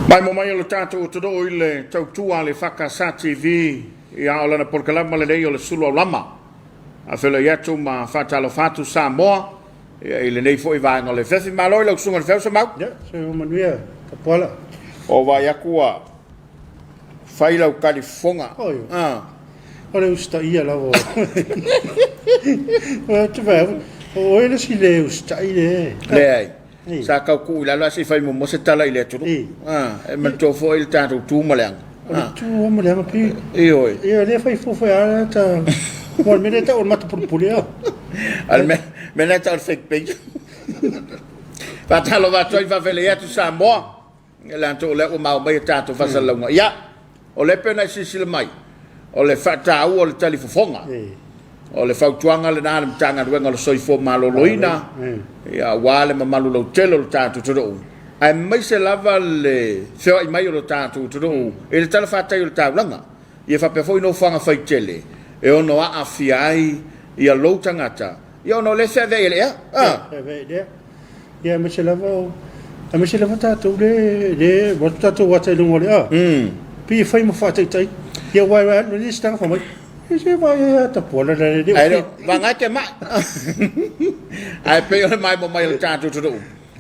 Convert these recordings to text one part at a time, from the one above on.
Mai mo mai o le tātou todo i le tautua le EFKS TV ia o lana porkalama le nei o le Suluaulama. A whela iatu ma whatalo whatu Samoa ia i le nei fo i vāenga le whewhi maloi lau sunga le whewhi Samoa. Ya, se o manuia, Tapuaiga. O vai akua whailau Califonga. Oi. O le usta ia lau o. O te whau, o ele si le usta i le. Le ai. Sa kau ku ila la si fai mo se tala ile tulu. E man to fo il tātou tūmaleanga. Tu o maleanga pi. I oi. Ia le fai fo fai ala ta. O me le ta o mata pulpulea. Al me le ta o fake page. Va talo va toi va vele atu Samoa. La to le o mau mai tātou fasalonga. Ia. O le pena si mai. O le fata o le talifofonga. O le fautuanga le nana mtanga duenga le soifo maloloina. Ia wale ma malu lo telo lo tātou todo. Ai mai se lava le feo i mai o lo tātou todo. E le tala fatai o le tāulanga. Ia whapefo i no whanga whai tele. E ono a afiai ia lo tangata. Ia ono le fea vei lea. Fea vei lea. Ia mai se lava o. A mai se lava tātou le watu tātou watai lungo lea. Pi whai mo whatai tai. Ia wai wai anu ni stanga whamai. Se vai a Tapuaiga le de. Ai vanga te mai. Ai pe ole mai mo mai le tātou todo.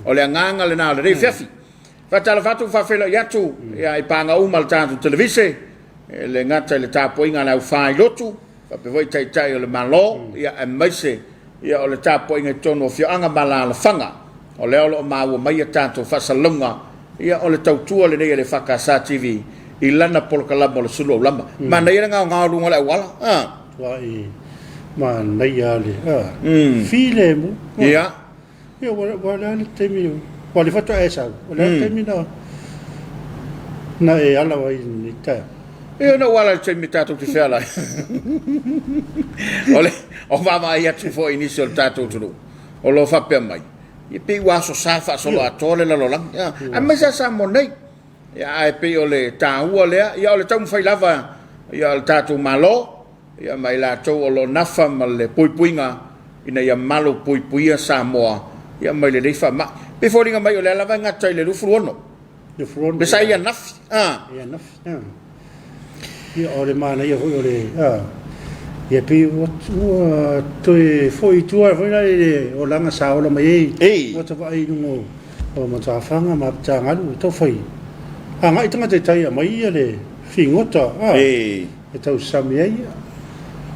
O le nganga le na le Afiafi. Fatala fatu fa fela yatu ia i panga uma le tātou televise. Le ngata le Tapuaiga na fai lotu. Fa pe voi tai o le malo ia e maise ia o le Tapuaiga tono fio anga mala le fanga. O le o mau mai tātou fa salonga ia o le tautua le nei le EFKS TV. I lana porkalama le Suluaulama. Mana ia ngā runga le wala. Wai, mana ia le. File mu. Ia. Ia wala le temi. Wale fata e sau. Wala temi na. Na e ala wai ni ta. Ia na wala le temi tātou te whela. Ole, o wama ia tu fo inisio le tātou turu. O lo whapea mai. Ia pi waso safa solo atole la lolang. A mesa sa monei. Ia e pe o le tāua lea, ia o le tau mwhai lava, ia le tātou malo, ia mai la tau o lo nafa ma le puipuinga, ina ia malo puipuia Samoa, ia mai le reifa ma. Pe fōringa mai o le lava ngatai le lufu ono. Le sa ia nafi. Ia nafi, ia o le mana ia hui o le, ia pe ua toi fōi tua, fōi nai o langa saola mai ei. Wata vai nungo, o matawhanga ma ptangalu, tau whai. Ngai tanga te tai a mai ia le whingota. E tau sami ai.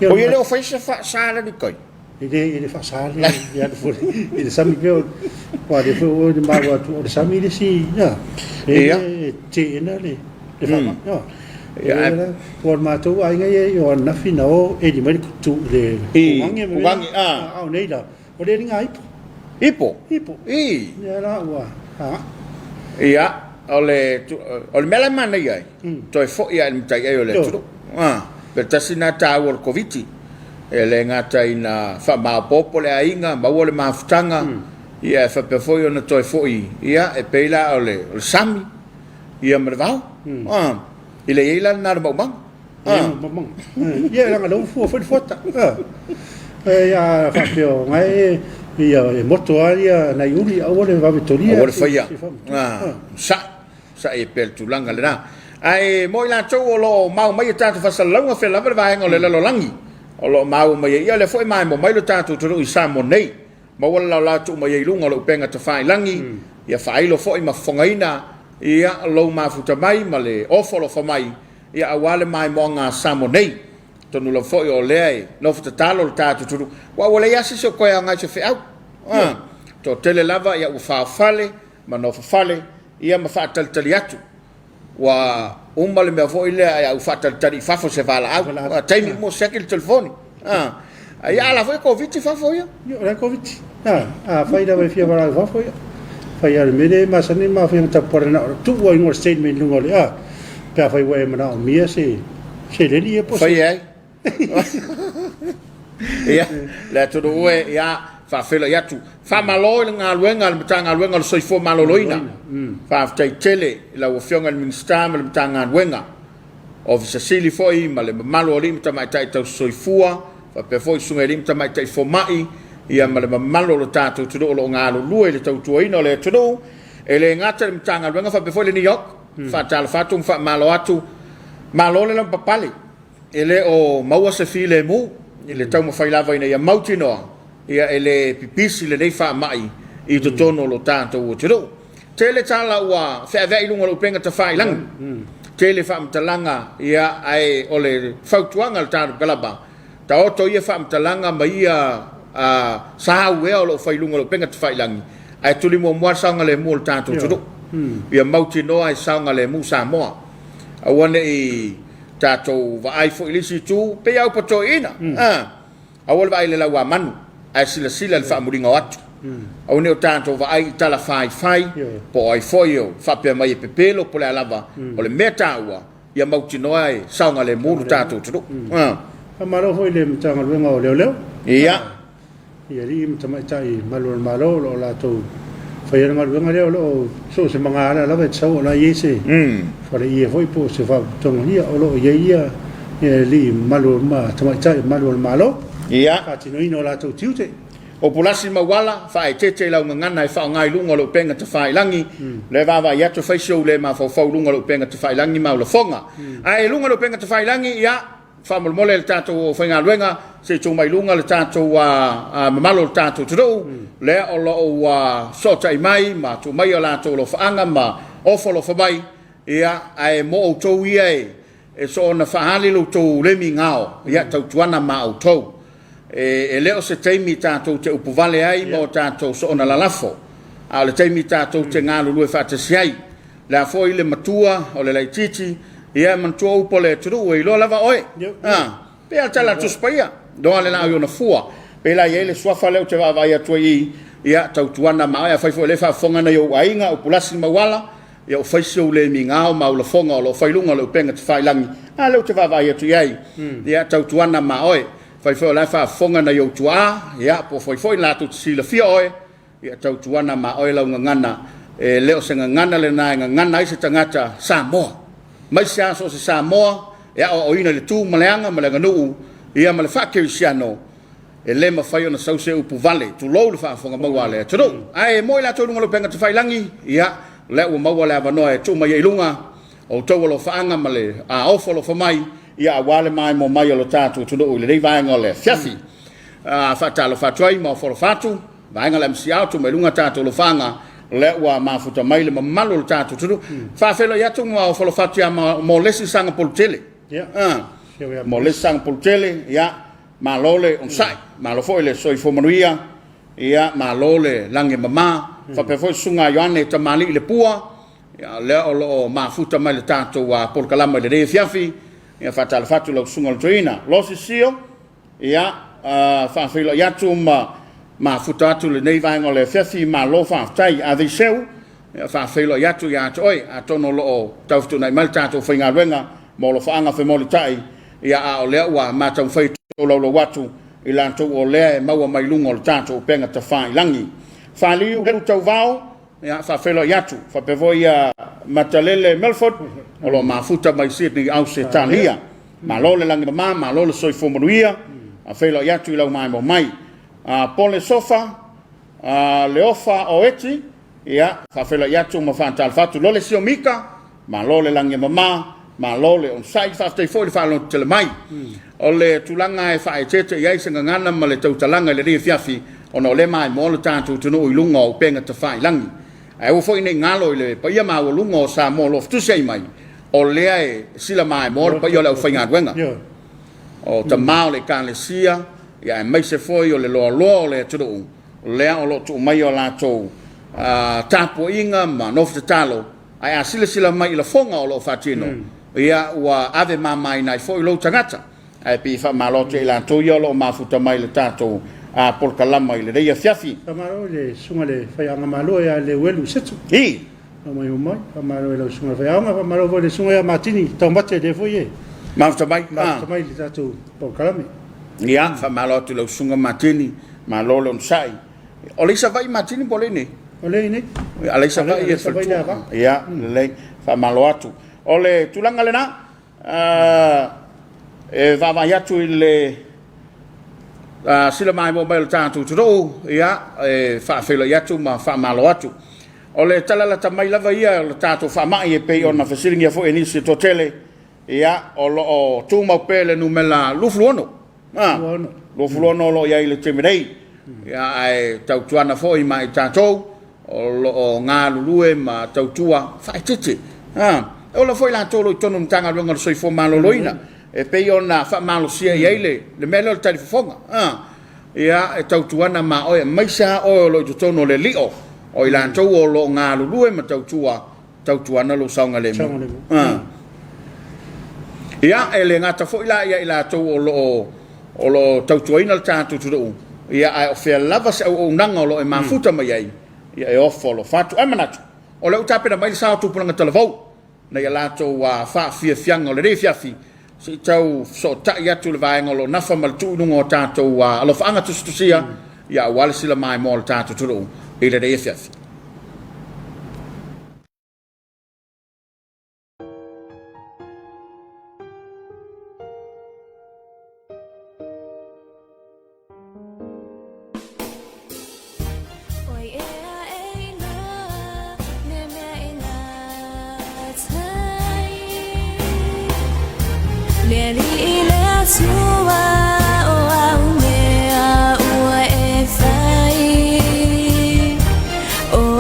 O ia leo whaisa whaasala ni kai? I le whaasala. Ia le furi. I le sami peo. Wa le furi o le mawa tu. O le sami le si. E te ena le. Le whama. Ia. Wa mātou ai ngai e o nafi na o e di mai kutu le. Ugangi. Au nei la. O le ringa ipo. Ipo? Ipo. Ia la ua. Ia. O le mela mana iai. Toi fo ia ni tai ai o le turu. Pe tasina tāua o Komiti. E le ngata ina whamāpopo le ainga, maua le mafutanga. Ia e whapefoi ona toi fo i. Ia e peila o le sami. Ia marevau. I le eila nara maumang. Ia langa lau fua whaifuata. Ia whapeo ngai ia e moto aria na iuri au le vavetoria. O le whaia. Sa e pel tulanga le na. Ai mo ila tau o lo mau mai tātou whasalonga whela vare vahenga o le lalolangi. O lo mau mai ia le foi mai mo mai lo tātou turu i Samoa nei. Ma wala la tu mai i lunga lo upenga te whai langi. Ia whai lo foi ma whangaina. Ia lo mafuta mai ma le ofolo whamai. Ia awale mai mo ngā Samoa nei. Tonu lo foi o lea no futa talo le tātou turu. Wa wale yasi so koe a ngai se whiau. To tele lava ia ufawhale ma no whawhale. Ia ma whaatalitali atu. Wa umale mea fo ilea ia whaatalitali whafo se wala au. Taimi mo seki le telefoni. Ia ala fo e COVID whafo ia? Ia COVID. Whai rawa fia wala whafo ia. Whai ale mene masani ma whiang tapore na. Tuwa ingo statement lungo le. Pea whai wae mana o mia se leni e posi. Whai ai? Ia, le todo ue ia whawhela iatu. Whamalo i ngā luenga, le mta ngā luenga le soifo maloloina. Whawhtai tele, i lau whionga le minister, le mta ngā luenga. O visa sili foi, ma le malo o limta mai tai tau soifua, whape foi sunga limta mai tai fomai, ia ma le mamalo lo tātou tudu o lo ngā lulu e le tautuaina o le tudu e le ngata le mtanga luenga fa before le New York fa tala fatu fa malo atu malo le lampa pali e le o maua se fi le mu e le tau mawhai lava ina ia mautinoa ia e le pipisi le nei fa mai i to tono lo tātou o tudu te le tala ua whea lunga lo penga ta whai lang te le fa mtalanga ia ai o le fautuanga le tātou kalaba ta oto ia fa mtalanga ma ia sa ue o lo fai lunga lo penga te fai langi ai tuli mo mo sanga le mo tanto tudu ia mauti no ai sanga le mu Samoa awane i tato va ai fo ilisi tu pe au pato ina awol vai le lawa manu ai sila le fa muringa watu awane o tanto va ai tala fai po ai foio fa pe mai pepelo po le lava o le meta ua ia mauti no ai sanga le mu tanto tudu amaro foi le mtanga luenga o leo ia ia ri mtamai tai malo lo la to fai nga luenga leo lo so se manga la ve tsau la yese fa le ia foi po se fa tonga ia o lo ia li malo ma tamai tai malo ia ka tino ino la to tiute o pulasi mawala fa e tete la ngana e fa ngai lunga lo penga te fai langi le va ia to fai show le ma fa lunga lo penga te fai langi ma lo fonga ai lunga lo penga te fai langi ia fa mole le tato fa nga luenga se tu mai lunga le tato mamalo le tato tudo le o lo so tai mai ma tu mai la to lo fa anga ma o fo lo fa mai ia ai mo o to ia e so na fa hali lo to le mi ngao ia tau tuana ma o to e leo se taimi tato te upuvale ai mo tato so na lalafo a le taimi tato te ngalo lu fa te siai la fo ile matua o le laititi ia man tua upo le turu e lo lava oe pe al tala tu spaia do ale la yo na fua pe la ye le swafa le te va ia tu ia tau tuana ma ia fai fo le fa fonga na yo ainga o pulasi mawala ia o fai so le minga o ma o le fonga o lo fai lunga le penga te fai langi a le te va ia tu ia tau tuana ma oe fai fo le fa fonga na yo tua ia po fai la tu si le fia oe ia tau tuana ma oe la ngana e leo se ngana le na ngana i se tangata Samoa mai sia so se Samoa ia o ina le tu maleanga malenga no ia male fa ke siano e le ma fai ona sau se upu vale tu lo le fa fonga mawale tu ai mo la tu ngolo penga te fai langi ia le o mawale ava no e tu mai ilunga o to lo fa anga male a o fo lo fa mai ia wale mai mo mai lo tatu tu do le vai ngole fiafi fa talo fa trai mo fo lo fatu vai ngala msia tu mai lunga tatu lo fanga le wa mafuta mai le mamalo le tatu tu fa felo ya tu mo fo lo fatu ya mo lesi sanga poltele mo lesi sanga poltele ya malole on sai malo fo le soi fo manuia ia malole lange mama fa pe fo sunga yoane tamali le pua ya le o mafuta mai le tatu wa polkalama le Afiafi ia fa tala fatu lo sunga le toina lo sio ia fa felo ya tu ma futatu le nei vai ngole Afiafi ma lo fa tai a de seu fa felo ya tu oi a tono lo tau tu nei mal tatu finga wenga mo lo fa anga fe mo tai ia a o le wa ma tau fai to lo watu ila to o le ma wa mai lungo tatu penga te fai langi fa li u tau vao ia fa felo ya tu fa pe voia matalele Melford o lo ma futa mai Sydney au se talia ma lo le langi ma lo le soi fo monuia a felo ya tu ila mai mo mai pole sofa le ofa o eti ia fa fela ya tu ma fa tal fatu lo le sio mika ma lo le lange mama ma lo le on sai fa stay for fa lo tele mai o le tulanga e fa e tete ia se ngana ma le tau talanga le Afiafi ono le mai mo le tantu tu no ilunga o penga te fa langi ai o fo ine ngalo le pa ia ma o lunga sa mo lo tu sei mai o le ai sila mai mo pa ia le fa ngwenga o ta mau le kan le sia ia mai se foi o le lo le tudu le o lo tu mai o la to Tapuaiga ma nof talo ai asila mai la fonga o lo fatino ia wa ave mama nai foi lo tangata ai pi fa malo te la to yo lo mafuta mai le tato a polkalama ile dei Afiafi amaro le sunga le fai anga malo ia le welu setu mai amaro le sunga fai anga amaro le sunga ia matini tombate de foi mafuta mai le tato polkalama ia fa malo tu lo sunga matini ma lo lo sai o le sa vai matini bolene o le ne ale sa vai ia le fa malo atu o le tulanga le na e va vai atu le sila mai mo mai tātou turo ia whaafelo i atu ma whaamalo atu. O le talala ta mai lava ia le tātou whaamai e pei ona whasiringia fo e nisi to tele ia o lo o tūmau pele numela lufluono. Lufluono lo ia i le temirei. Ia ai tautuana fo i mai tātou o lo o ngā lulue ma tautua whaititi. O la foi la tolo i tonu mtanga runga soi fo malo loina. E pei ona whaamalo sia i eile le mele o le talifofonga. Ia e tautuana ma oe maisa o lo i tono le lio. O i lantou o lo ngā lulue ma tautuana lo saunga le mo. Ia e le ngata fo ila ia i lantou o lo tautuaina le tātou turu. Ia ai o fea lava se au nanga o lo e mafuta mai ai. Ia e ofo lo fatu ai manatu. O le utapena mai sao tupulanga talavau. Na ia lantou whaafiafianga o le Afiafi. Si tau so tai atu le vaenga lo nafa maltuununga o tātou alo whaanga tustusia. Ia wale sila mai mo le tātou turu. I le Afiafi. Oh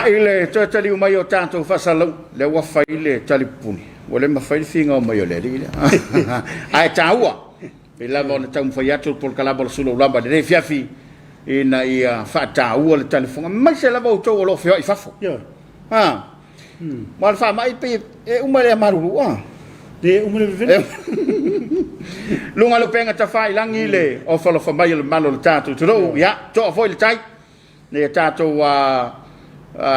ile tali mai o tato fasalau le wa faile tali puni wale ma faile finga o mai o le ile ai taua ila bona tam fa yatu por kalabol Suluaulama de Afiafi ina ia fa taua le telefonga mai se lava o to lo fio i fafo ma fa mai pe e uma le maru de uma le vele lunga lo penga ta fa ilangi le o fa lo fa mai le malo le tato to ya to foi le tai le tato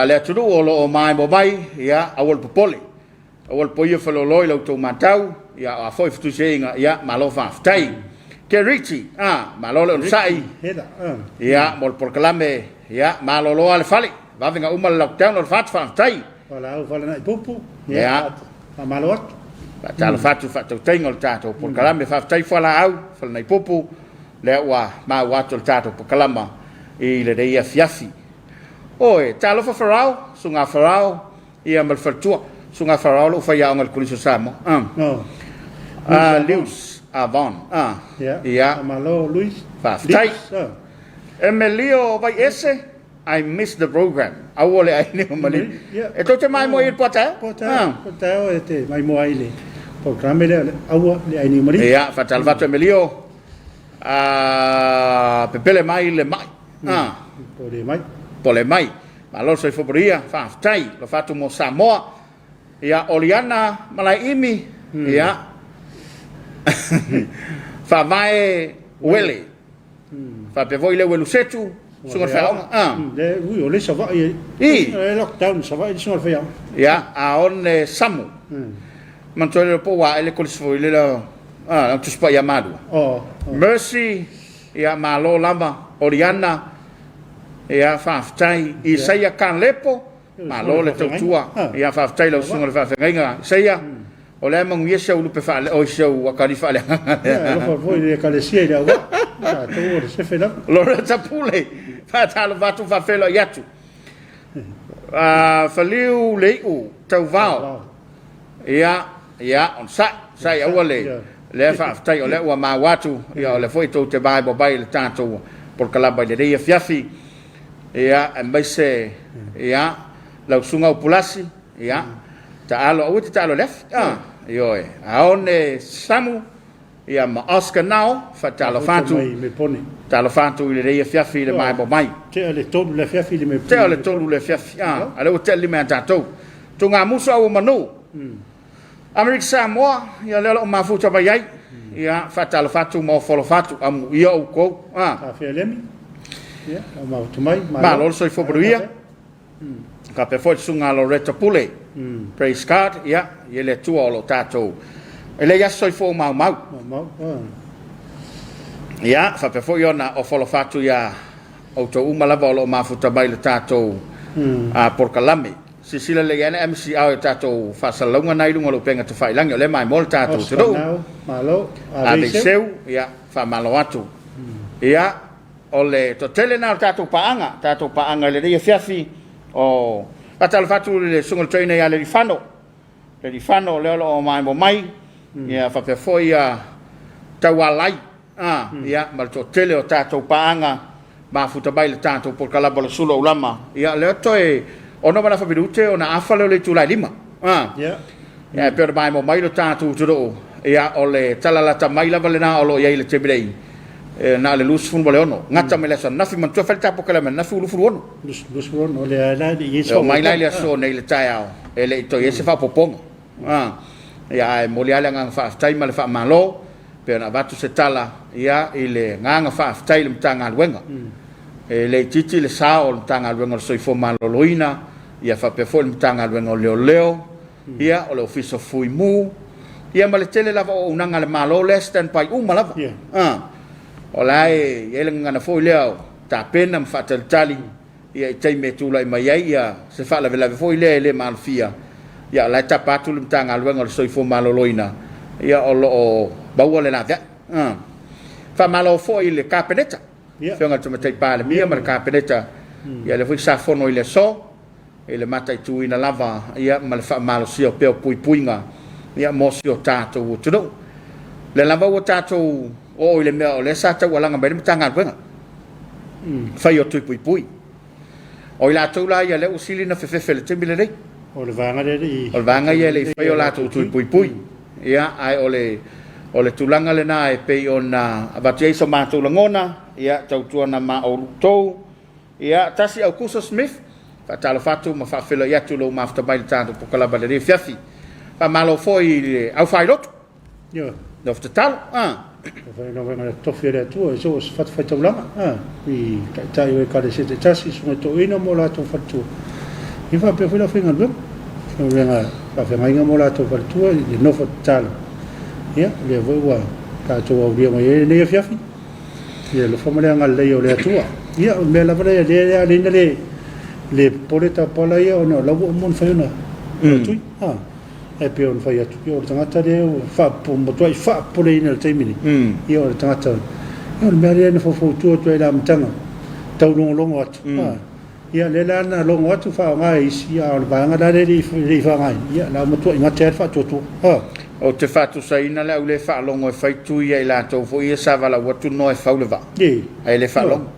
le tulu o lo mai mo mai ya awol popole awol poia fa lo loi lo to matau ya a foi fu seinga ya malo fa tai ke richi malo lo sai ya mol por kalame ya malo lo al fali va venga uma lockdown lo fa tai wala wala na pupu ya malo talo fatu fatu tengo il tato por kalame fa tai fala au fala nei pupu le wa ma wato il tato por kalama i le dei Afiafi oi talo fa farao sunga farao ia mal fatua sunga farao lo fa ia ngal Congregational Samoa Luis Avon ia malo Luis fa tai Emilio vai esse I missed the program. Awole ai ni mali. E to te mai mo i pota. Pota o te mai mo ai le. Program le awa le ai ni mali. Ia fa talvato Emilio. Pepele mai le mai. Pole mai. Ma lo so fobria fa tai lo fatto mo Samoa. Ia Oliana malai imi. Ia. Fa vai wele. Fa pe voi le welu setu. Sunga fa le ui o le sa va i lockdown sa va i sunga fa ya a on samu man to le po wa ele ko se le la tu spa yamado mercy ya malo lama Oriana ya fa tai i sai kan lepo malo le tua ya fa tai lo sunga fa nga sai o le mang yesa u pe fa o show wa kali fa le lo fa voi le kale sia da wa to se fe la lo tapule fa talo vatu fa felo yatu faliu leu tau vao ya on sai awale le fa tai o le wa ma watu ya le foi to te bible bai le tato por kalaba de Afiafi ya ambase ya la sunga upulasi ya taalo o taalo lef yo aone samu ia ma Oscar now fa talo fatu me pone talo fatu le Afiafi le mai bo mai te le tolu le Afiafi le me te le tolu le Afiafi ale o te le me tato tu nga muso o manu America Samoa ia le o mafuta ba yai ia fa talo fatu mo folo fatu am ia o ko fa lemi ia ma tu mai ma lo so fo bruia ka pe fo sunga lo retapule praise God ia le tu o lo tato ele ya soi fo mau ya fa pe fo yona o folo fatu ya auto uma lava lo mafuta bai le tato por kalame sisila le yana MC au tato fa salonga nai lunga lo penga te fai lang le mai mol tato tudo malo abiseu ya fa malo atu ya ole to tele na tato paanga le dia Afiafi o atal fatu le sungol trainer ya le fano le lo mai mo mai ya fa pe foi tawalai ya mal to tele o tato paanga ma futa bai le tato por kalabolo Suluaulama ya le to ono bana fa bidute ona afale le tulai lima ya per mai mo mai lo tato tudo ya ole talala ta mai la valena olo ya ile tebelei na le lus fun bole ono ngata me le son nafi man to falta po kala men nafi ulu ono lus ono le la di so mai la le so nei le taiao ele to yese fa popong ya moliala ngang fa tai mal fa malo pe na batu se tala ya ile ngang fa tai le tanga luenga le titi le sao tanga luenga so fo malo loina ya fa pe fo le tanga luenga leo ya o le ofiso fui mu ya mal tele la o unanga le malo le stand pai malava olai ele ngana fo leo ta pena fa tali ya tai me tu lai mai ya se fa la vela fo le malfia ya la tapatu le tanga luenga so fo malo loina ya o baua le navia fa malo fo ile capeneta fionga tu matai pa le mia mar capeneta ya le foi sa fono ile so ile matai tu ina lava ya mal fa malo sio pe puinga ya mosio tato tudo le lava o tato o ile me o le sa ta wala ngam be tanga luenga fa yo tu pui o la tu la ia le usili na fefe le tembile dei o le vanga le o vanga ia le fai o la tu pui pui ia ai o le tulanga le na e pe ona avati so ma tu langona ia tau tuana ma o tou ia tasi au kusa Smith fa tala fatu ma fa fela ia tu lo ma fta bai tanto po kala bale fiafi fa malo foi au fai lot yo no fta tal Vai no venga tofi le tua so fat fai tau langa i tai o ka se te tasi so to ina mo la to fatu i fa pe fila finga do no venga fa fe mai mo la to fatu i no fat tal ia le voi wa ka to o dia mai ne fiafi ia lo fa male ngal le o le tua ia me la vale le poleta pala ia no la mo fa na tu e pe on fai atu o tangata de fa po mo toi fa po le ina te mini i o tangata o me re na fo tu to ela mtanga tau longo atu ia le la na longo atu fa ngai si a o ba nga le ri fa ngai ia la mo toi ngata fa tu o te fa tu sai na le le fa longo e fai tu ia la to fo ia sa vala watu no e fa le va ai le fa longo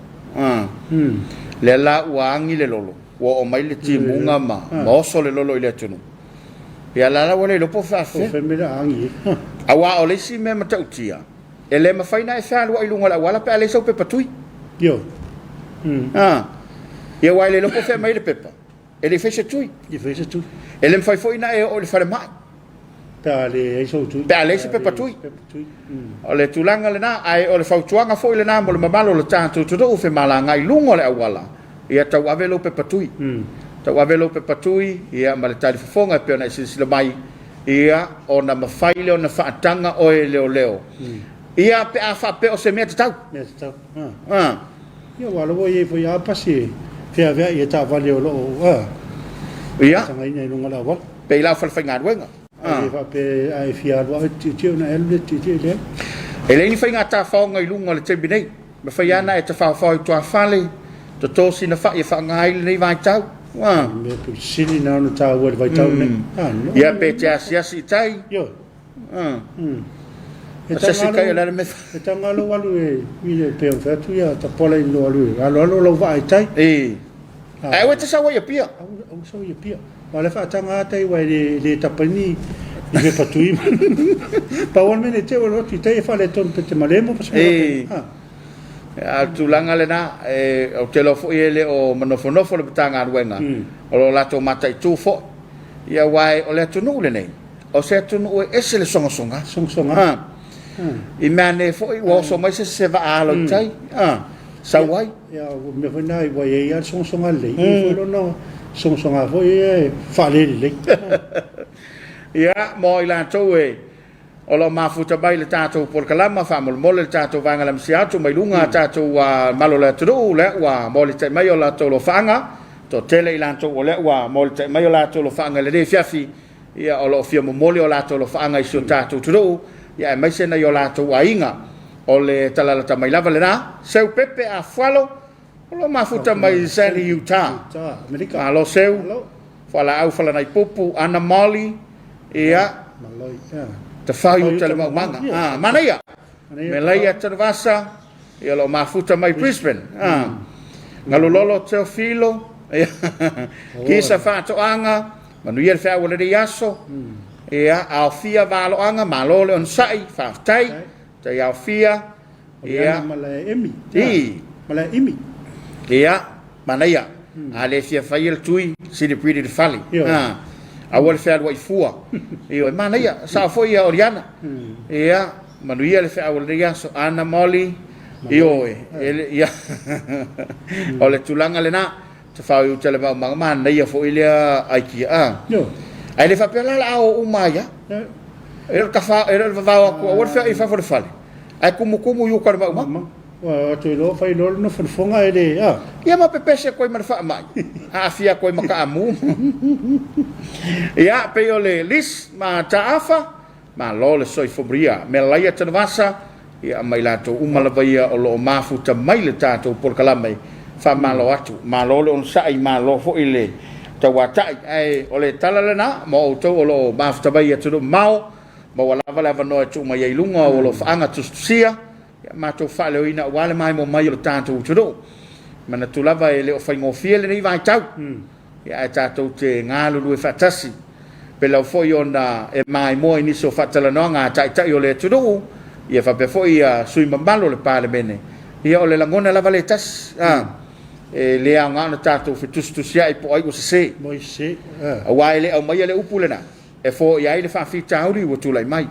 le la wangi le lolo o mai le ti munga ma so le lolo ile tunu ia la wale lo po fa fe me la angi awa o le si me mata utia ele ma faina e fa lo ilunga la wala pe ale so pe patui yo ia wale lo po fe mai le pepa ele fe se tui ele fai foi na e o le fa mai ta le ai so tui pe ale se pe patui o le tulanga le na ai o le fa tuanga foi le na mo le mamalo le tanto to fe mala ngai lunga le awala ia ta wave lo pe patui ta wavelo pe patui ia ma le tali fonga pe ona sila mai ia ona mafaile ona faatanga o e leo ia pe a fa pe o se meta tau ia wala wo ye fo ia pasi fe ave ia ta vale o lo ia sanga ina no ngala wa pe la fa fainga wenga ai fa pe ai fia wa ti na el ti le ele ni fainga ta fonga i lunga le tembi nei ma fa ia na e ta fa tu afale to si na fa ia fa ngai nei vai tau me pe sili na no ta wa vai tau ne ia pe te asi tai yo se se kai la me e tanga lo walu e ile pe o fatu ia ta pola in lo walu alo lo vai tai ai wa te sa wa ia pia o so ia pia wala fa tanga tai wa le tapani i me patui pa wan me te wa ti tai fa le ton pe te malemo pa tu langa le na o te lo fo ele o manofo le tanga ruenga o lo lato mata i tu fo ia wai o le tunu le nei o se tunu e ese le songa i mane fo i wo so mai se va a lo tai sa wai ia me foi nai wai ia songa le i fo no songa fo e fa le ia mo i lato e o lo mafuta bai le tatou polkalama fa mo le tatou vanga la msiatu mai lunga tatou wa malo le tru le wa mo le te mai o la tolo fanga to tele i lanto o le wa mo le te mai o la tolo fanga le fiafi ia o lo fia mo mole o la tolo fanga i so tatou tru ia mai se na yo la to wa inga o le talala ta mai lava le na seu pepe a falo o lo mafuta mai sani Utah Amerika alo seu fala au fala nai pupu ana mali ia maloi te fai o tele manga mana ia me lai ata vasa ia lo mafuta mai Brisbane ngalo lolo te filo kisa fa to anga manu ia fa wala de yaso ia Afia valo anga malo le on sai fa tai te Afia ia mala emi ia mana ia ale fia fai el tui si de pidi de fali awal fe alwa ifua io mana ia sa foi ia oriana ia manuia le fe awal dia so ana moli io ia ole tulanga le na te fa u tele ma mana ia foi ile ai ai le fa pela la o umaya era ka fa era va ko awal fe fa for fali ai como io kar ma wa to lo fai lo no fonga ele ia ma pepese koi mar fa mai afia koi maka amu ia pe ole lis ma taafa ma lo le soi fobria me laia tanvasa ia mai lato umala vaia o lo mafuta mai le tato por kalamai fa malo atu ma lo le on sai ma lo fo ile tawatai ai ole talalana mo to o lo mafuta vaia tu mau ma wala vala no tu mai lunga o lo fanga tu sia ma to fale ina wale mai mo mai lo tanto tudo mana tulava e le o fai ngofia le nei vai tau ia e tātou te ngālu lue whatasi pe lau foi ona e mai moa iniso whatalanoa ngā tai o le tunu ia whape foi sui mambalo le pāle mene ia o le langona lava le tas e le au ngāna tātou whitustusia i po ai o se a wai le au mai le upu lena e fo ia i le whawhita hauri ua tūlai mai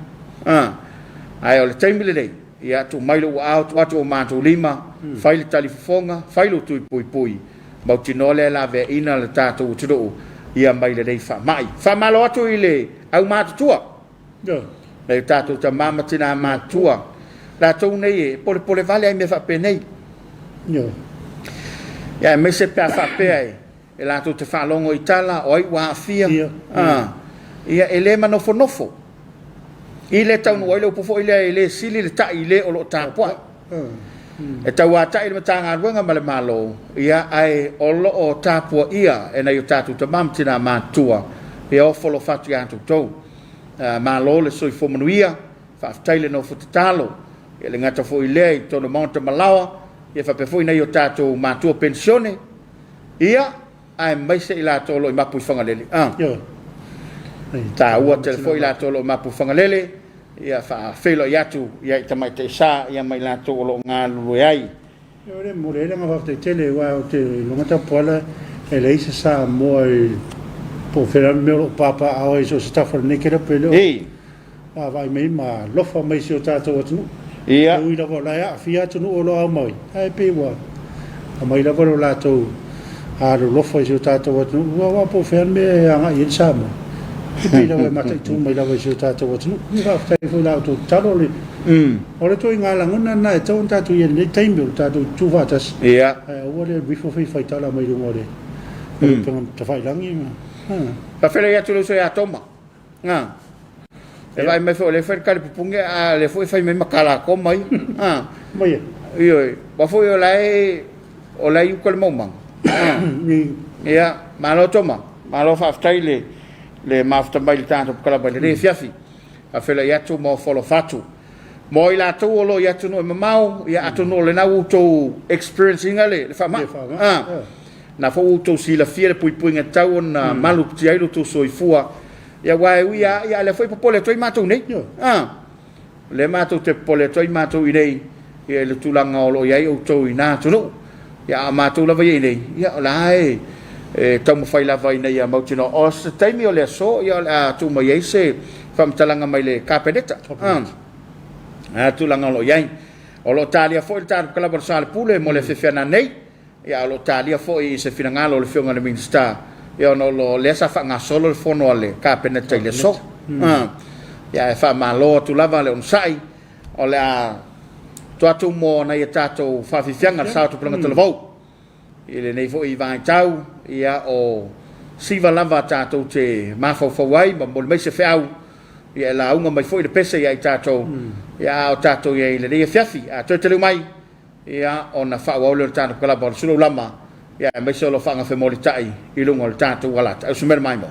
ai o le taimile nei ia tu mai lo atu o mātou lima whai le tali fufonga whai lo tui pui pui mau tino le la ve ina le tātou uturu ia mai le rei whamai whamalo atu i le au mātutua le tātou ta mamatina mātua la tau nei e pole vale ai me whape nei ia me se pia whape ai e la tau te whalongo i tala o ai wa afia ia e le manofo i le tau no ile upofo ile le sili le tai ile o lo Tapuaiga e tau ata ile matanga ruanga male malo ia ai o lo o Tapuaiga e na yo tatu te mamtina matua e o folo fatu ya tu malo le soi fo manuia fa taile no futalo e le ngata fo ile to no monte malawa e fa pe fo ina yo tatu matua pensione ia ai mai se ila to lo mapu fangalele ta ua telefoi la tolo mapu fangalele ia fa felo yatu ia tamai te sa ia mai la tolo nga lu ai yo le morele ma fa tele wa te lo mata pola e le isa sa mo po fera mero papa a so sta for ne kera pelo vai mai ma lo fa mai so tato watu ia ui la vola ya fia tu no lo mai ai pe wa mai la vola la to a lo fa so tato watu wa po fera me anga in samo Pila wa mata tu mai la wa so tato watu ni va fa fu la to talo le ora to inga la ngona na to ta tu ye le time ta tu tu va tas ia o le before fi tala mai lo more ta fai langi fa fela ya tu lo so ya toma nga e vai me fo le fer kali pupunge a le foi fai me makala ko mai mai io ba foi o lai u kol momang ni ia malo toma malo fa taile le mafta mai tanto kala ba le fiafi a fela ya tu mo folo fatu mo ila tu lo ya tu no mau ya tu no le na u to experiencing ale le fa ma na fo u to si la fiere pui pui ngatau na malu ti ai tu soifua ia wai ia le foi popole toi matou nei le matou te pole toi matou i nei ia le tulanga o lo ia o to ina tu no ia matou lava i nei ia lai e tau fai lava i nei mau tino o se taimi o le so ia tu mai se fam talanga mai le kapeneta tulanga lo ia o lo talia foi il tar kala borsale pule mo le fefena nei ia lo talia foi se finangalo le fionga le minsta ia no lo le sa fa nga solo le fono ale ka peneta le so ia fa malo tu lava le on sai o le to atu mo na ia tato fa fianga sa tu planga te lavo ile nei fo i vai tau ia o siva lava tato te mafo fo wai ma mo me se fau ia la unga mai foi de pese ia tato ia o tato ia ile le Afiafi a to te lu mai ia ona fa wa le tato kala bol Suluaulama ia mai solo fanga fe molitai i lungo le tato wala au sumer mai mo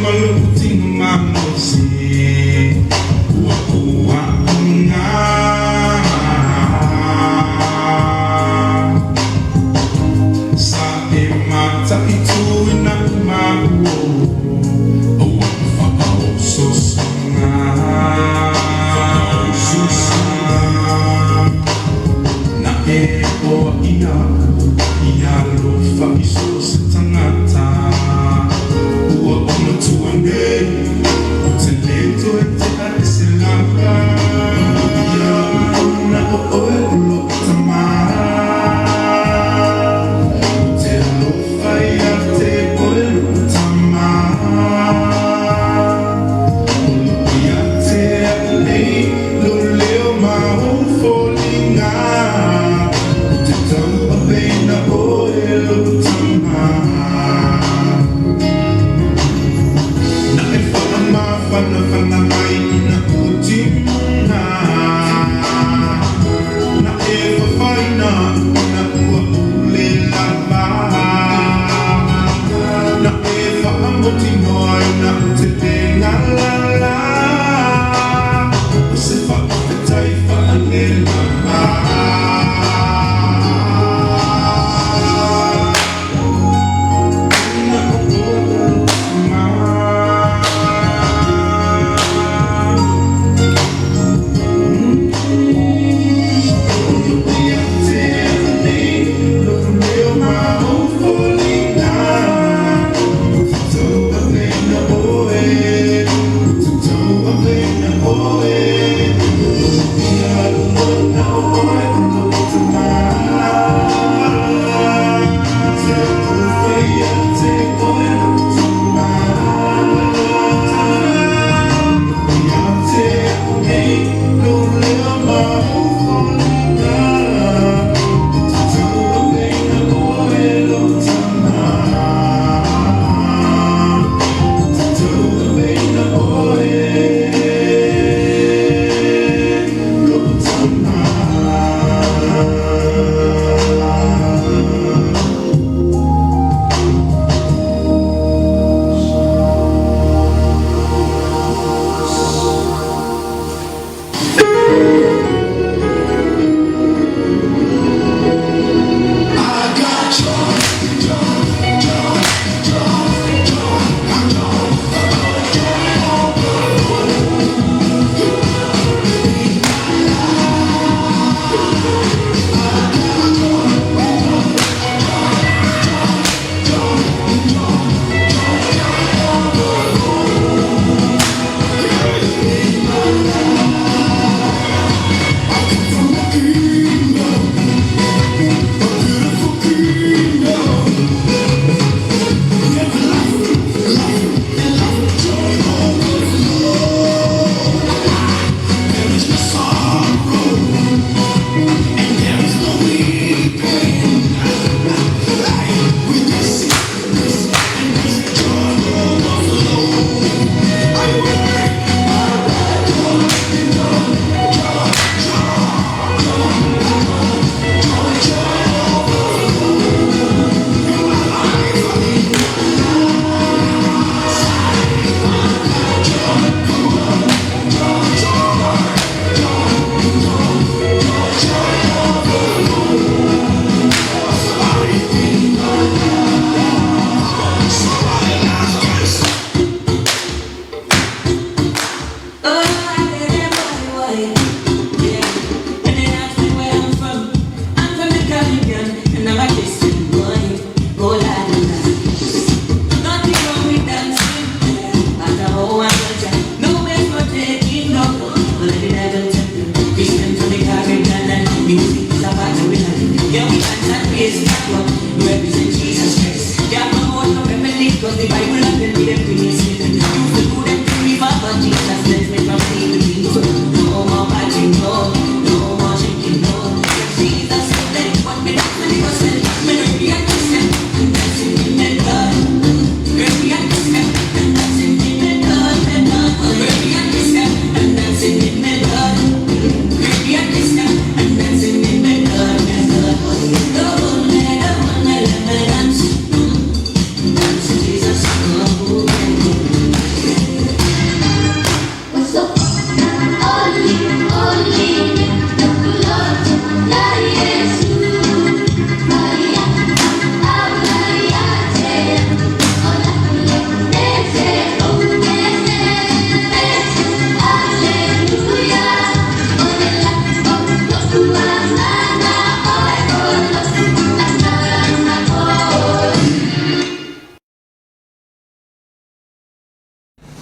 Maluting mamos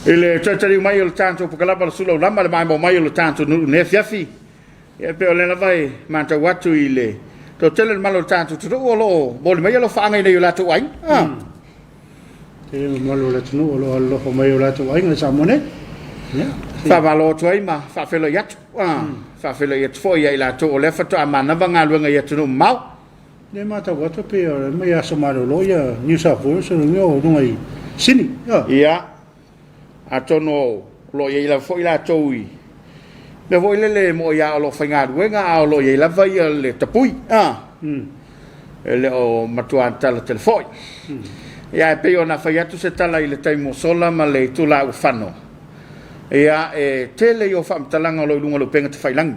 Ele tari mai o tanto pakalapa Suluaulama le mai mai o tanto no ne Afiafi e pe ole na vai manta watu ile to tele malo tanto tu o lo bol mai lo fa ngai le la tu ai te malo le tu o lo mai o la tu ai le samone fa malo tu ai ma fa felo yat fa felo yat fo ia la tu o le fa to amana vanga lu ngai tu no mau le mata watu pe o mai aso malo lo ya New South Wales no ngai sini ia atono lo ye la foi la toi me voi le mo ya lo fainga wenga lo ye la vai le tapui ele o matuan tala telefoi ya pe ona faia tu se tala ile taimo sola ma le tu la ufano ya tele yo fam talanga lo lunga lo penga te failang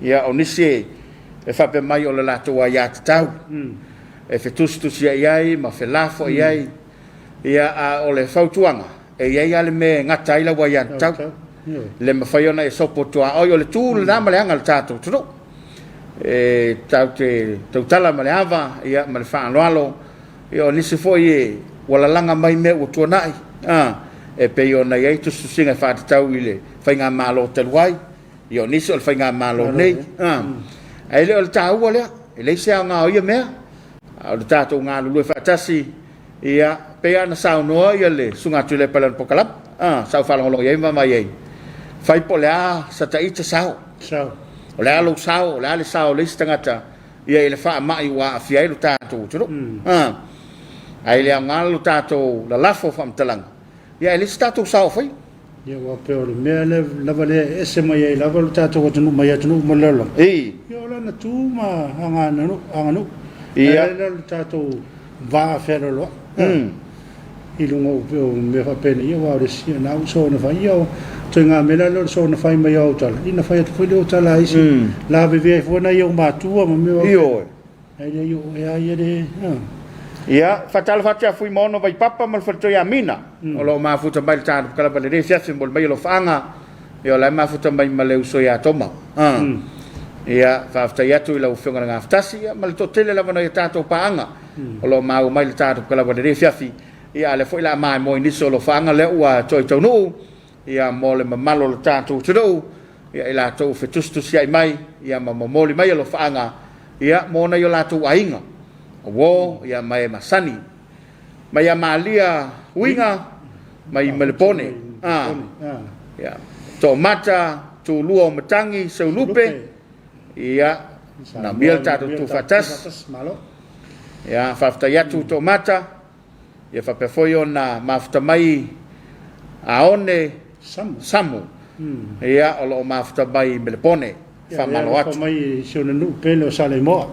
ya onisi e fa pe mai o la tu ya tau e fetus tu sia yai ma felafo yai ya o le fautuanga e ia ia le me ngata ila wa ia tau le mafaiona e sopo tua o le tu na male anga tato tu e tau te tau tala male ava ia male fa loalo io ni se foi wala langa mai me o tu nai e pe io na ia tu singa fa tau ile fainga malo te wai io ni so fainga malo nei ai le tau ole e le se nga o ia me o tato nga lu fa tasi ia pe ana sao no ia le sunga tu le palan pokalap sao fa lo ia ma mai fai polea sa ta ita sao ole lo sao le sao le stangata ia ile fa mai wa afia lu tatu tu ai le ngal lu tatu la lafo fam talang ia ile statu sao fai ia wa pe o me le la vale ese mai la lu tatu ko tu mai tu mo lolo ia la na tu ma anga no ia le tatu va fero lo ilungo me fa pena ia wa resi na so na fa ia tinga mela lo so na fa mai au tal ina fa tu foi tal ai la vive fo na ia ma tu ma me io ai io ia de ia fatal fatia fui mono vai papa mal fato ia mina o lo ma futa mai tan kala bale re sia simbol mai lo fanga io la ma futa mai male uso ia toma ia whaafitai atu I lau whiunga ngā whatasi ia mali tō tele lava nei tātou paanga o lo mau mai le tātou kalawa ne Afiafi ia le foi la mai mo iniso lo whaanga le ua toi taunu ia mo le mamalo le tātou tunu ia I lātou whetustusi ai mai ia mamamoli mai lo whaanga ia mo na yo lātou ainga o ia mai masani mai ia maalia winga mai melepone ia tō mata tō lua o matangi sau lupe ia na miel tātou tō whatas ia whaftai atu tō mata ia whapewhoi o na mawhata mai aone samu ia o loo mawhata mai melepone whamalo atu mai siona nu pele o sale moa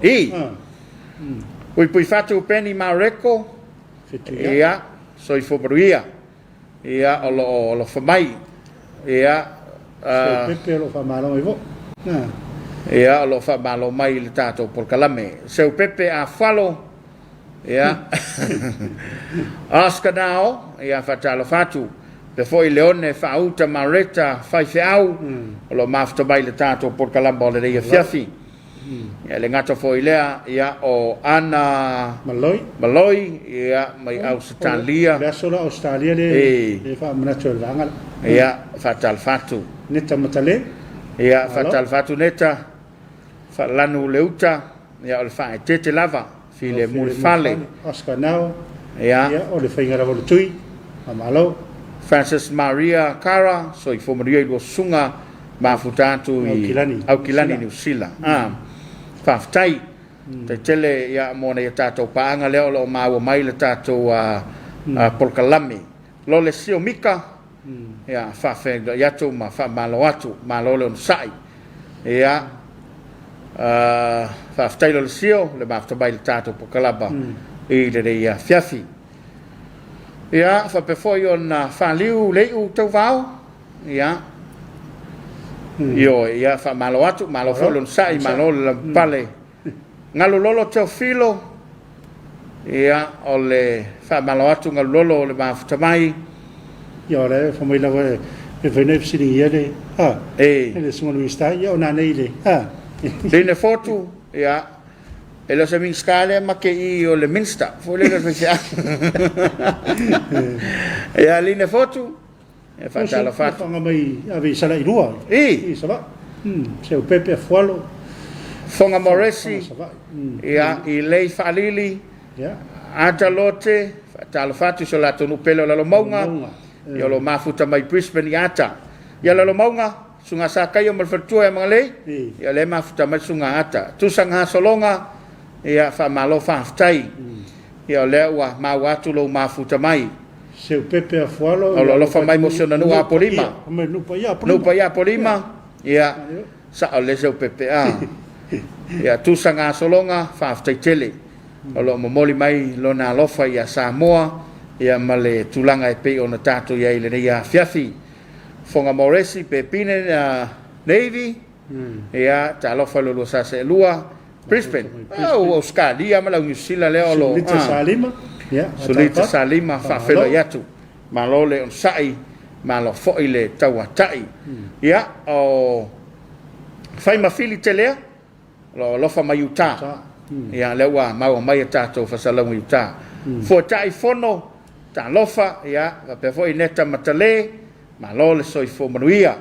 ui pui whatu peni maureko ia soi whomaruia ia o lo whamai ia pepe lo whamalo i vo ia o lo whamalo mai le tātou porkalame seu pepe a whalo ia aska nao ia whatalo whatu pe foi leone whauta mareta whaiwheau o lo mawhata mai le tātou porkalama o le rei Afiafi ia le ngata foi lea ia o ana maloi ia mai Australia le asola Australia le whamanatu le ranga ia whatalo whatu neta matale ia whatalo whatu neta whalanu leuta ia o le whae tete lava fi le mule fale aska nao ia o le whaingara wale tui amalo Francis Maria Cara so I fomaria I lo sunga mafutatu I Aukilani New Zealand whaftai te tele ia mona ia tātou paanga leo lo maua mai le tātou polkalami lo le sio mika ia whawhenga iatu ma whamalo atu ma lo le on sai ia whaftai lo le sio le mafta mai le tātou polkalaba I le rei Afiafi ia whapewhoi o na whaliu leu tau vau ia Io ia fa malo atu malo folon sai malo la pale ngalo lolo tau filo ia ole fa malo atu ngalo lolo le mafta mai ia le fa mai la e vene sini ia le ele sumo mi sta ia ona nei le le foto ia e lo se min scale ma che io le minsta fu le speciale ia le foto e fatala fat fanga mai ave sala ilua sa va se o pepe fualo fonga moresi ia I lei falili atalote fatala fatu so la tonu pelo la lo maunga ia lo mafuta mai Brisbane ata ia la lo maunga sunga sa kayo mal fatua ma lei ia le mafuta mai sunga ata tu sanga solonga ia fa malo fa ftai ia le wa ma watu lo mafuta mai se o pepe a fualo lo fa mai emociona no a polima no pa ia polima ia sa le se o pepe a ia tu sanga solonga fa ftai tele lo momoli mai lo na lofa ia Samoa ia male tulanga e pe ona tato ia ile ia Afiafi fonga moresi pe pine Navy ia ta lofa lo sa se lua Brisbane o Australia mala New Zealand le lo salima Sulita salima fa felo yatu malole on sai malo foile tawatai ia o fai mafili telea lo fa mayuta ia lewa mau mai tato fa salong yuta fo tai fono ta lofa ia pe foi neta matale malole soi fo manuia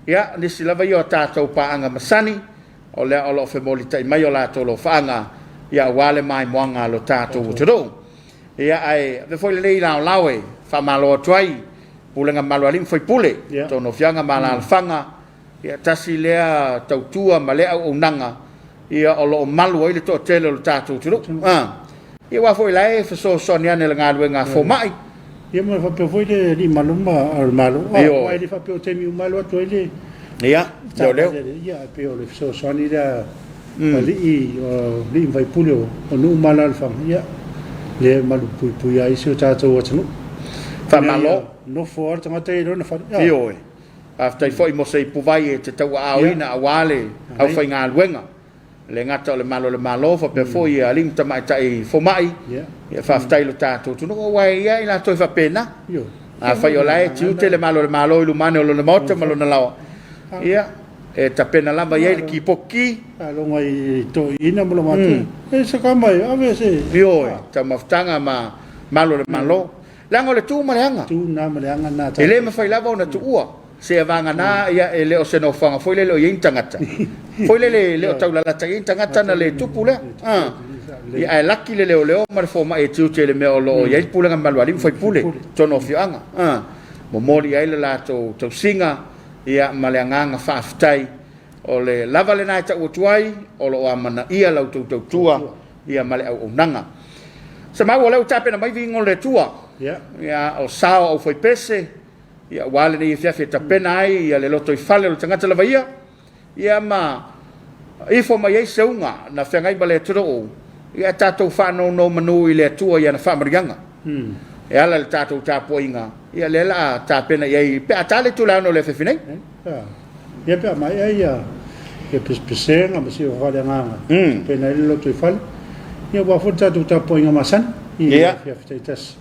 ia nisi lava yo tato paanga masani o le o lo fe molita mai o la to lo fanga ia wale mai moanga lo tato utoro ia ai ve foi le la lawe fa malo tuai pulenga malo alim foi pule to no fianga mala fanga ia tasi lea tautua malea o nanga ia o lo malu ile to tele lo tato utoro ia wa foi lai fa so sonia ne nga luenga fo mai ia mo fa pe foi de di maluma al malo wa ile fa pe o temi malo to ile ia leo ia pe o le so sonia li vai pule o no malal fa ia le malu pui ai se tato o tunu fa malo no for tanga te no fa io after foi mo sei puvai te tau aina awale au fai nga luenga le ngata le malo fa pe foi alim tamai tai fo mai ia fa aftai lo tato tunu wai ia ila to fa pena a fai o lai tiu te le malo lu mane o lo mota malo na lawa ia e tapena lama ia le kipoki alo ngai to ina mo matu e se kamai ave se io ta maftanga ma malo le malo lango le tu maleanga tu na maleanga na ta ele me fai lava ona tu ua se vanga na ia ele o se no fanga foi le lo intangata foi le o tau la intangata na le tupu le ia laki le leo ma le forma e tu le me o lo ia pula ngam malwali foi pule tono fianga mo mori ai la to singa ia maleanga fa aftai o le lava le nai ta utuai o lo amana ia lau tua ia male au nanga se mau o le tape na mai vingo le tua ia o sao o foi pese ia wale ni Afiafi tapena ai ia le loto i fale lo tangata lava ia ma ifo mai ai seunga na whengai bale turo ia tatou whanau no manu i le tua ia na whamarianga e ala le tatou Tapuaiga ia le la tapena ia pe atale tu la no le fefinei ia pe mai ai ia e pespesenga ma si o vale nganga pena le loto i fale ia wa fo tatou Tapuaiga masan ia Afiafi tas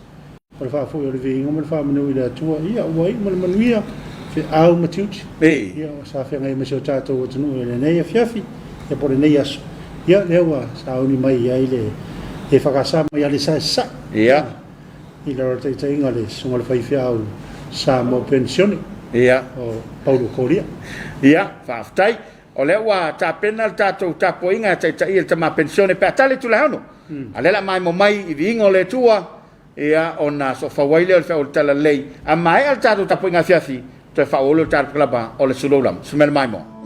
por fa fo le vingo mo fa manu i le tua ia wai mo manuia fe au matiuti ia sa whengai ma si o tatou o tunu le nei Afiafi ia por nei aso ia lewa sa uni mai ai le e whakasama ia le sa ia i la rata i ta inga le sunga le whaifia au Samoa pensione ia o Paulo Korea ia whaaftai o lewa ta pena tatou Tapuaiga ta i le tama pensione pe atale tu la hano alela mai mo mai i vingo le tua ia ona so fawaile o le tala lei a mai al tatou Tapuaiga Afiafi te whaolo le tatou klaba o le Suluaulama sumela mai mo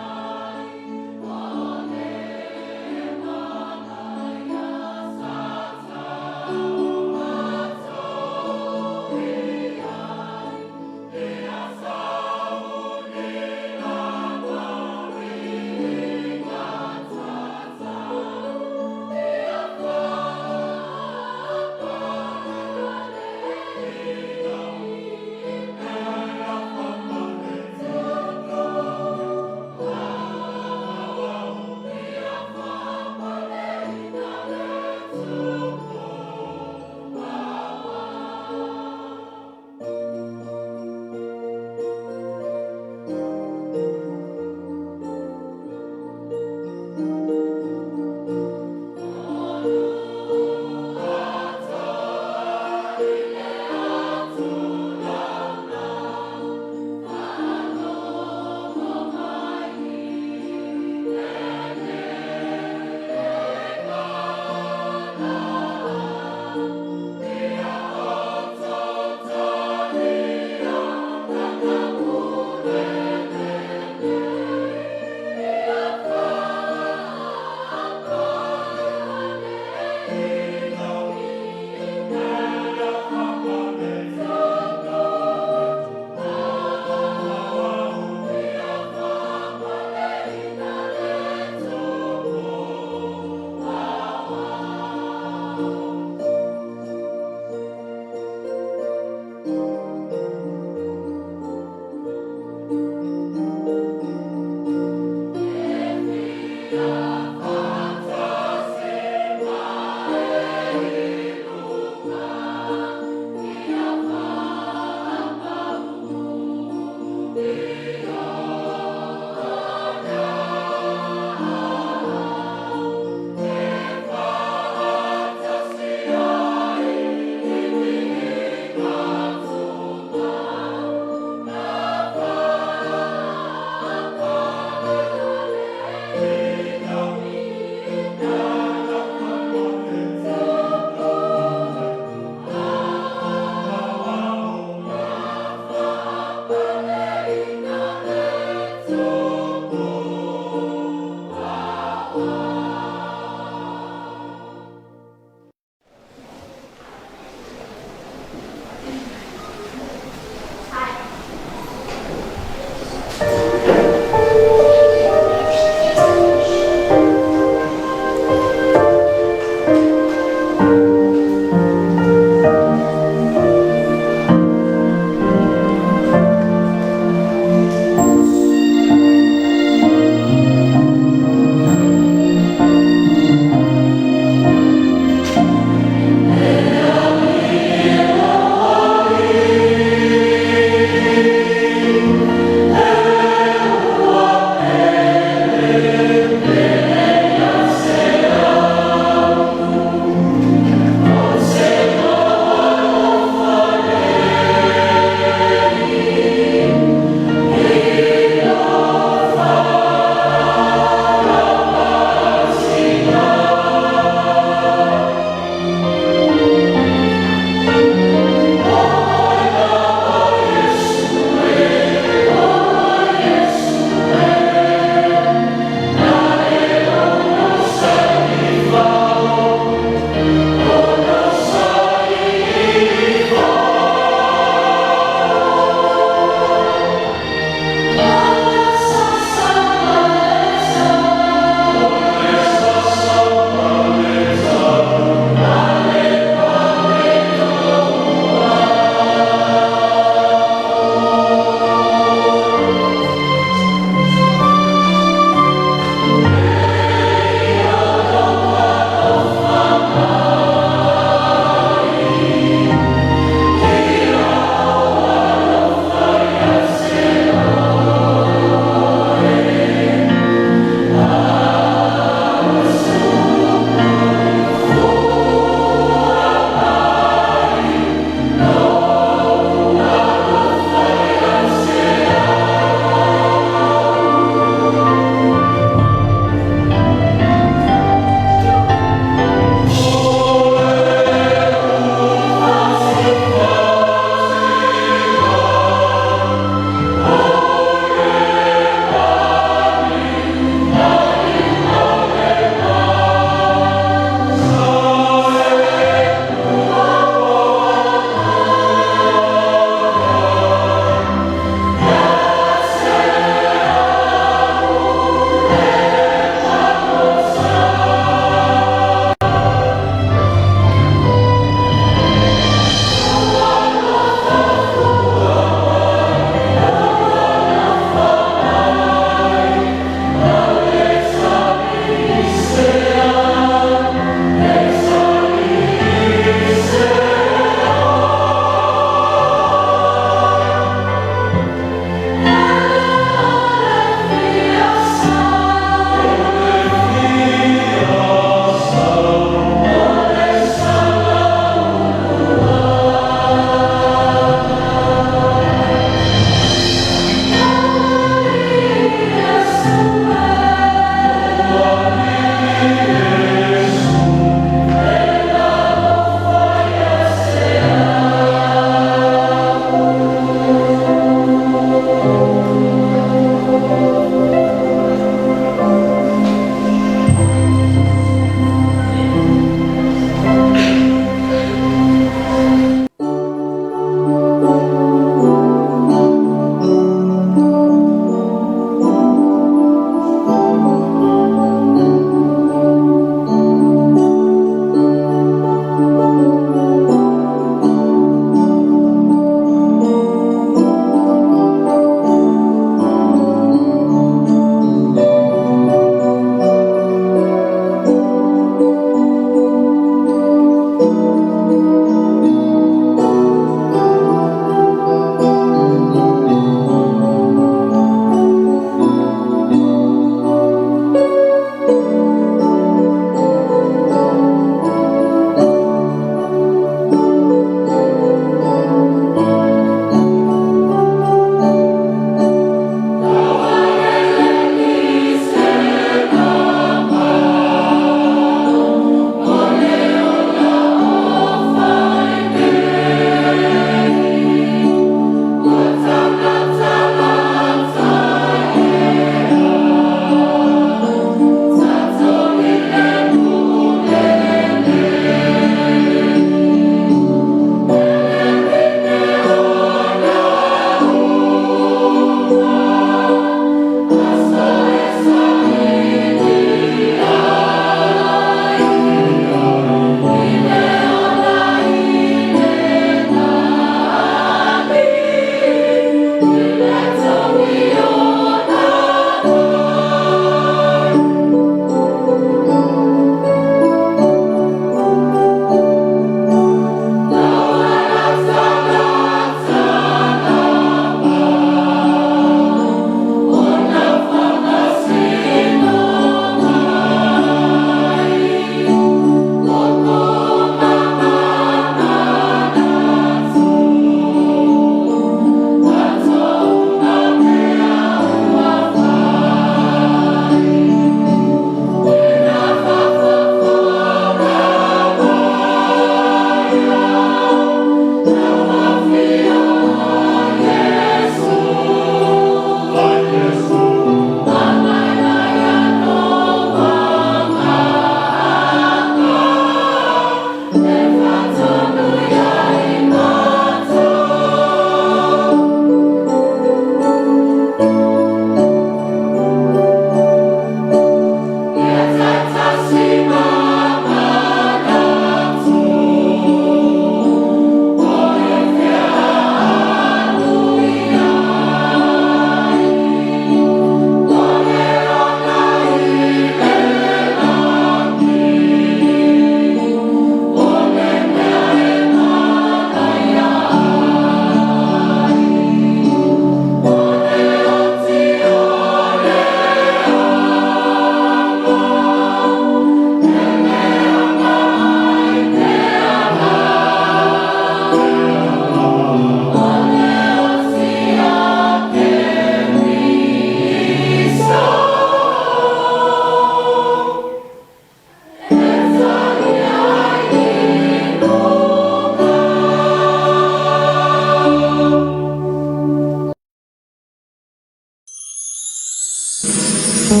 Ole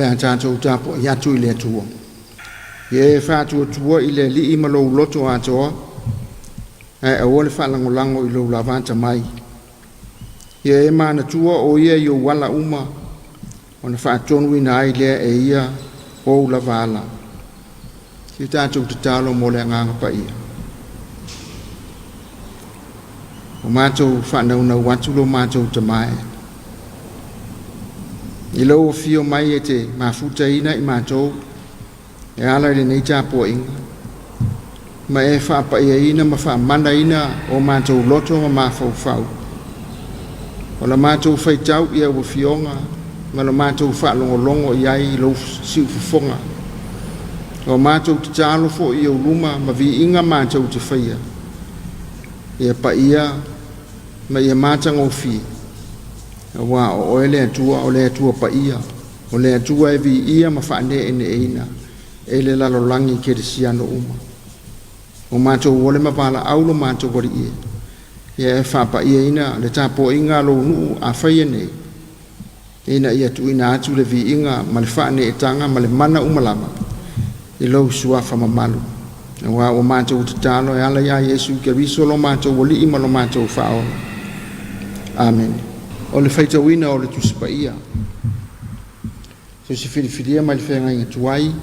achacho utapo ya tu ile tuo ye fa tuo ile li imalo loto acho e ole fa lango ilo lavanta mai ye mana tuo o ye yo wala uma ona fa ton wina ile e ia o lavala si tacho tutalo mole nganga pa ia o macho fa na watu lo macho tamai ilo fio mai ete mafuta ina I matou e ala le nei Tapuaiga ma e whaapaia ina ma whaamana ina o matou loto ma mawhauwhau o la matou whaitau ia ua fionga ma la matou whaalongolongo iai lo siufufonga o matou te talo fo I uluma ma vi inga matou te whaia ia pa ia ma ia matango fi wa o le atua pa ia o le atua e vi ia ma fa ne ina ele la lo langi ke de siano uma o mato wole ma pala aulo mato wori ia fa pa ia ina le Tapuaiga lo nu a faia nei ina ia tu ina atu le vi inga ma le fa ne tanga ma le mana uma lama I lo sua fa mamalu wa o mato utalo e ala ya Yesu ke riso lo mato woli ma lo mato fa o amen o le faitawina o le tusipaia so se filifilia mai le whenga tuai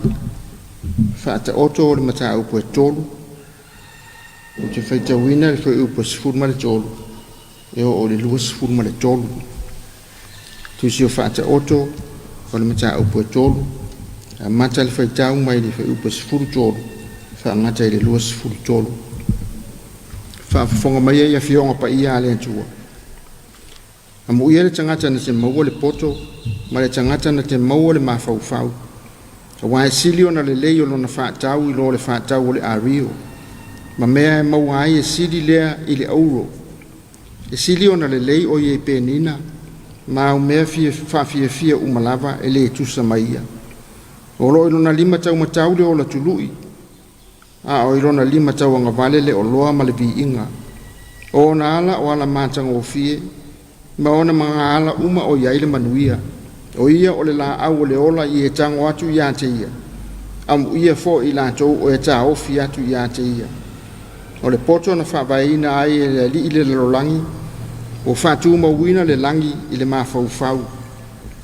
whaata oto o le mata upo e tolu o te faitawina le whai upo sifuru ma le tolu e o le lua sifuru ma le tolu tusi o whaata oto o le mata upo e tolu a mata le faitau mai le whai upo sifuru tolu whaangata I le lua sifuru tolu whaafafonga mai e fionga pa ia ale antua amu ia le tangata na te maua le poto ma le tangata na te maua le mawhauwhau a wae sili ona le lei o lona whaatau I lo le whaatau o le ario ma mea e maua ai e sili lea I le auro e sili ona le lei o ye penina ma au mea fia umalava e le tusa maia o lo ilona 5 tau matau le o la tului a o ilona 5 tau anga vale le o loa ma le vi inga o na ala o ala matanga o fie ma ona mga ala uma o iai le manuia o ia o le la au o le ola I e tango atu ia te ia amu ia fo I la tou o e ta ofi atu ia te ia o le poto na whawaina ai e le li I le lolangi o whatu mawina le langi I le mawhauwhau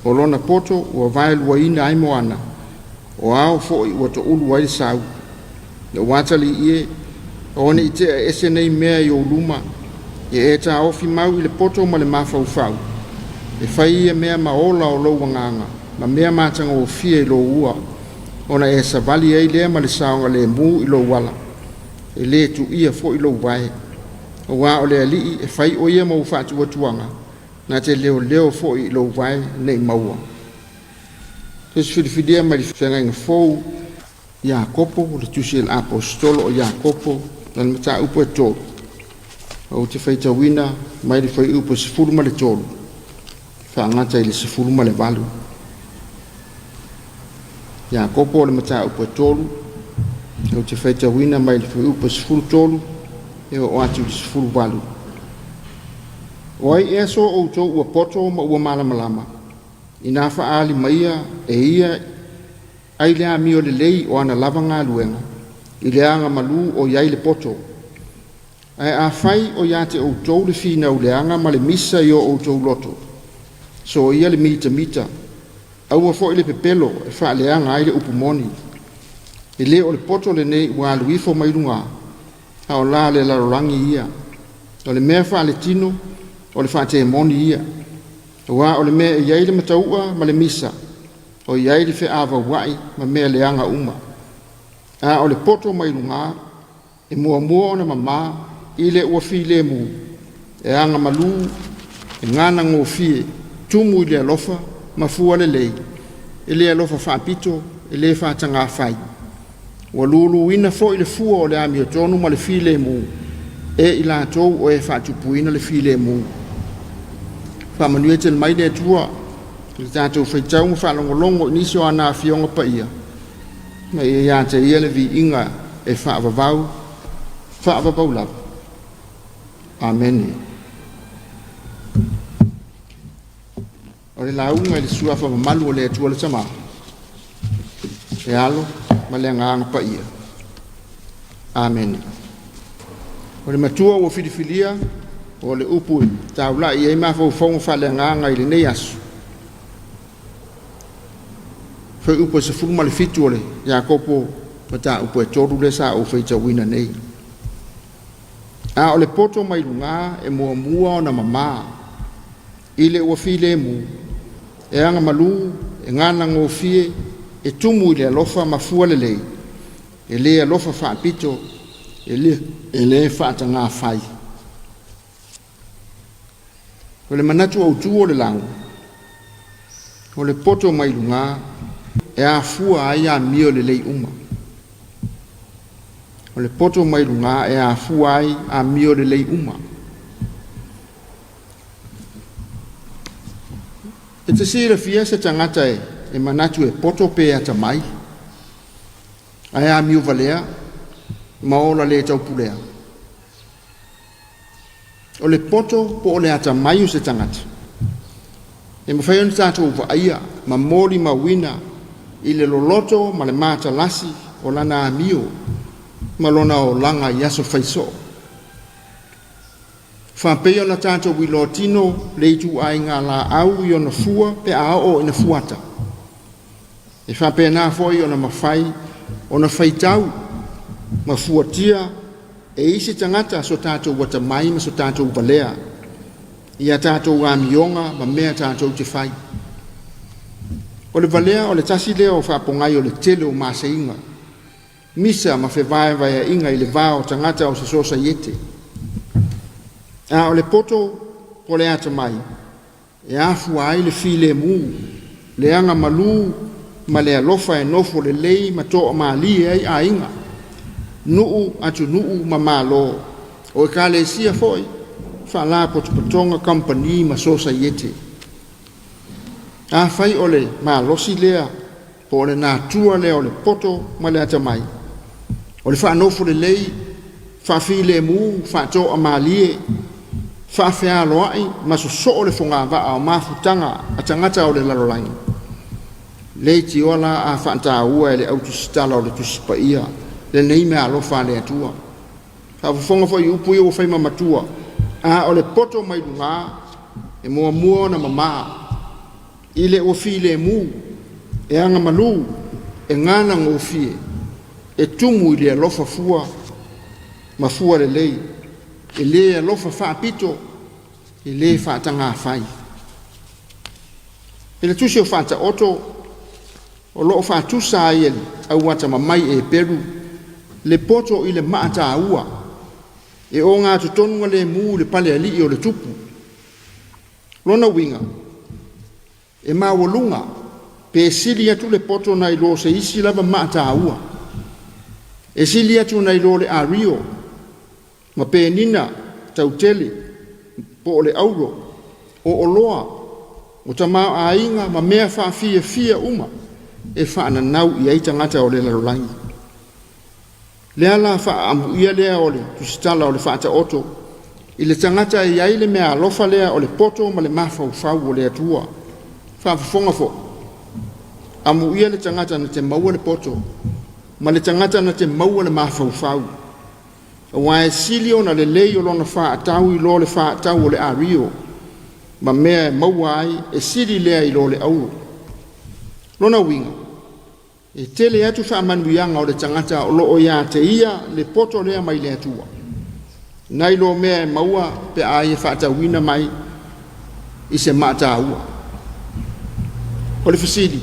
o lona poto ua vai luaina ai moana o ao fo I ua to ulu wai sau le watali ie o ne I te ese nei mea I o luma e ta ofi mau I le poto ma le mawhauwhau e whai e mea maola o lo wanganga ma mea matanga o fia I lo ua ona e savali ai lea ma le saonga le mu I lo wala e le tu ia fo I lo vai o wa o le ali e whai o ia mau whatu watuanga na te leo fo I lo vai nei maua tes whidiwhidia ma li whenga fou ia kopo le tusi el apostolo o ia kopo na mata upo e tolu o te whaitawina mai le whai upo sifuru ma le tolu whaangata I le sifuru ma le valu ia kopo le mata upo e tolu o te whaitawina mai le whai upo sifuru tolu e o atu le sifuru valu o ai e so o tō ua poto ma ua malamalama ina whaali maia e ia ai lea mi o le lei o ana lava ngā luenga I le anga malu o iai le poto ai a whai o ia te o tō le whina o le anga ma le misa I o tō loto so ia le mita au a fo I le pepelo e wha le anga ai le upumoni I le o le poto le nei ua luifo mai runga a o la le larorangi ia o le mea wha le tino o le wha te moni ia wa o le mea iai le mataua ma le misa o iai le whaava wai ma mea le anga uma a o le poto mai runga e mua ona mama I le ua fi le mu e anga malu e ngana ngō fie tumu I le alofa ma fua le lei e le alofa whaapito e le whaatanga whai ua lulu ina fo I le fua o le ami o tonu ma le fi le mu e I la tou o e whaatupuina le fi le mu whamanuete le mai le tua le tātou whaitau ma whalongolongo nisi o ana Afionga pa ia. Ma ia te ia le vi inga e whaavavau lava. Amen. O le launga le suafa mamalu o le atua le Samoa. E alo ma le nganga pa ia. Amen. O le matua o filifilia o le upu taula ia ma fo fonga fa le nganga i le nei asu. Foi upu se fuma le fitu o le Jakopo mata upu e toru le sa o feita wina nei. A o le poto mai lunga e mua na mama ile o file mu e anga malu e ngana ngofie e tumu ile alofa mafua le lei e le alofa fa pito e le fa tanga fai o le manatu o tu o le lango o le poto mai lunga e a fua ai a mio le lei uma o le poto mai lunga e a fua ai a mio le lei uma e te sira fia se tangata e manatu e poto pe ata mai ai a mio valea ma ola le tau pulea o le poto po le ata mai se tangata e mawhai on tātou wa aia ma mori ma wina i le loloto ma le mata lasi o lana a mio ma lona o langa i aso faiso whapei ona tātou wilo tino le itu ai ngā la au i ona fua pe a o ina fuata e whapei nā foi ona mawhai ona whaitau ma fuatia e isi tangata so tātou wata mai ma so tātou valea i a tātou a mionga ma mea tātou te whai o le valea o le tasi leo whapongai o le tele o masa inga misa ma whewai vai inga i le vao tangata o se sosa iete a o le poto o le ata mai e afu ai le file mu le anga malu ma le alofa e nofo le lei ma toa ma li ai a inga nuu atu nuu ma malo o e kale sia foi fa la potonga company ma sosa iete a fai ole ma losi lea po le natua le o le poto ma le ata mai o le fa nofo le lei fa file mu fa toa ma li fa fea loai ma so le fonga va o ma futanga atangata o le lalolangi le ti ola a fanta ua le autostala o le tusipa ia le nei me alofa le atua fa fonga fo yu pui o fai mamatua a o le poto mai lunga e mua na mama ile o file mu e anga malu e ngana ngofie e tumu ile alofa fua ma fua le lei e le alofa fa pito e le fa tanga fai e le tusi o fa ta oto o lo fa tu sai au wata mai e peru le poto ile mata ua e o nga tu tonu le mu le pale ali o le tupu lona winga e ma wolunga pe silia tu le poto na ilo se isi lava mata ua e silia tu na ilo le ario ma pe nina tauteli po le auro o oloa o tamau ainga ma mea fa fia uma e fa na nau i aita ngata o le lalolangi le ala fa amu ia lea o le tusitala o le fa ata oto i le tangata i aile mea alofa lea o le poto ma le mafau fau o le atua fa fonga fo amu ia le tangata na te maua le poto ma le tangata na te maua le mafau fau wa e silio na le lei o lona fa atau i lo le fa atau o le ario ma mea maua ai e sili lea i lo le au lona winga e tele atu fa manuianga o le tangata o lo o ia te ia le poto lea mai le atua nai lo mea maua pe ai e fa atauina mai i se mata ua o le fasili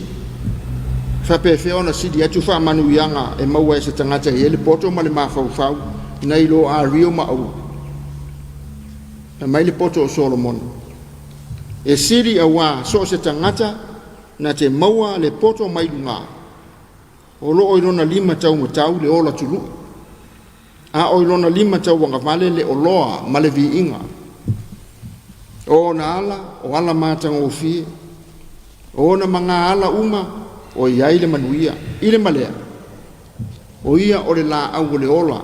fa pe fe ona sidi atu fa manuianga e maua e se tangata e le poto ma le mafau fau nai lo a rio ma au e mai le poto o Solomon e siri awa so se tangata na te maua le poto mai lunga o lo oilona 5 tau matau le ola tulu a oilona 5 tau wanga vale le oloa ma le vi inga o na ala o ala matanga o fie O na mga ala uma o ia ile manuia, ile malea. O ia o le la au le ola,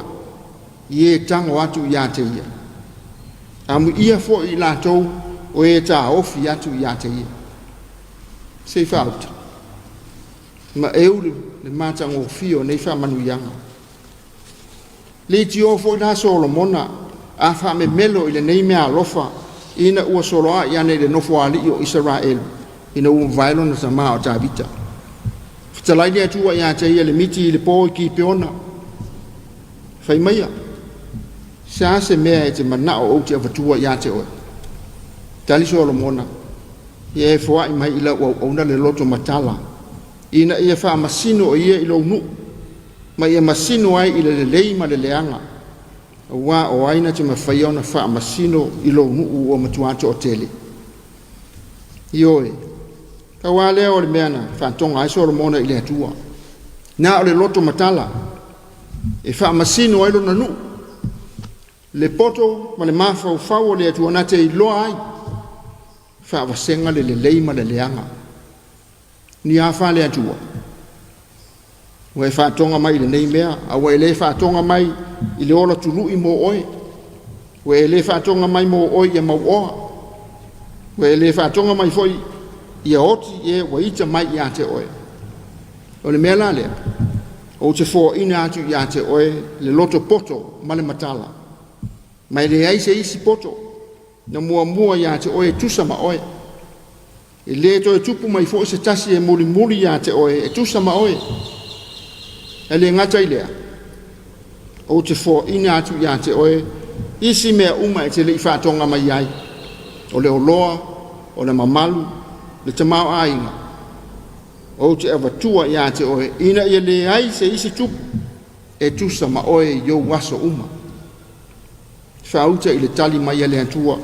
ie tango atu ia te ia. Amu ia fo i la tau o e ta ofi atu ia te ia. Se fauta. Ma eule le matango fio nei fa manuianga. Le ti o fo na Solomona a fa me melo ile nei mea lofa ina ua soloa ia nei le nofo ali o Israel ina ua vailo na sama o tabita. Fitalai le atua ia te ia le miti le po ki peona. Fai maia. Sa se mea e te manao o te avatua ia te oe. Tali Solomona. Ia e fua i mai ila ua ona le loto matala. Ina ia fa masino o ia ilo nu. Ma ia masino ai ila le lei ma le leanga. Wa o aina te mawhai na fa masino ilo nu o matuato o tele. Ioe. Ka wā lea o le meana fa tonga ai Solomona i le atua. Na o le loto matala. E fa masino ai lo na nu. Le poto ma le mafau fau o le atua na te iloa ai. Fa vasenga le lei ma le leanga. Ni a fa le atua. Wai fa tonga mai le nei mea, a wai le fa tonga mai i le ola tulu i mo oe. Wai le fa tonga mai mo oe i mau oa. Wai le fa tonga mai foi i a oti e waita mai i a te oe. O le mea la lea. O te fo ina atu i a te oe le loto poto ma le matala. Mai le ai se isi poto. Na mua i a te oe tusa ma oe. E le to e tupu mai fo se tasi e muli i a te oe e tusa ma oe. E le ngata i lea. O te fo ina atu i a te oe. Isi mea uma e te le i whātonga mai ai. O le oloa, o le mamalu, le tamau ainga. O te avatua i a te oe. Ina i le ai se isi tupu. E tusa ma oe i o waso uma. Whauta i le tali mai a le atua.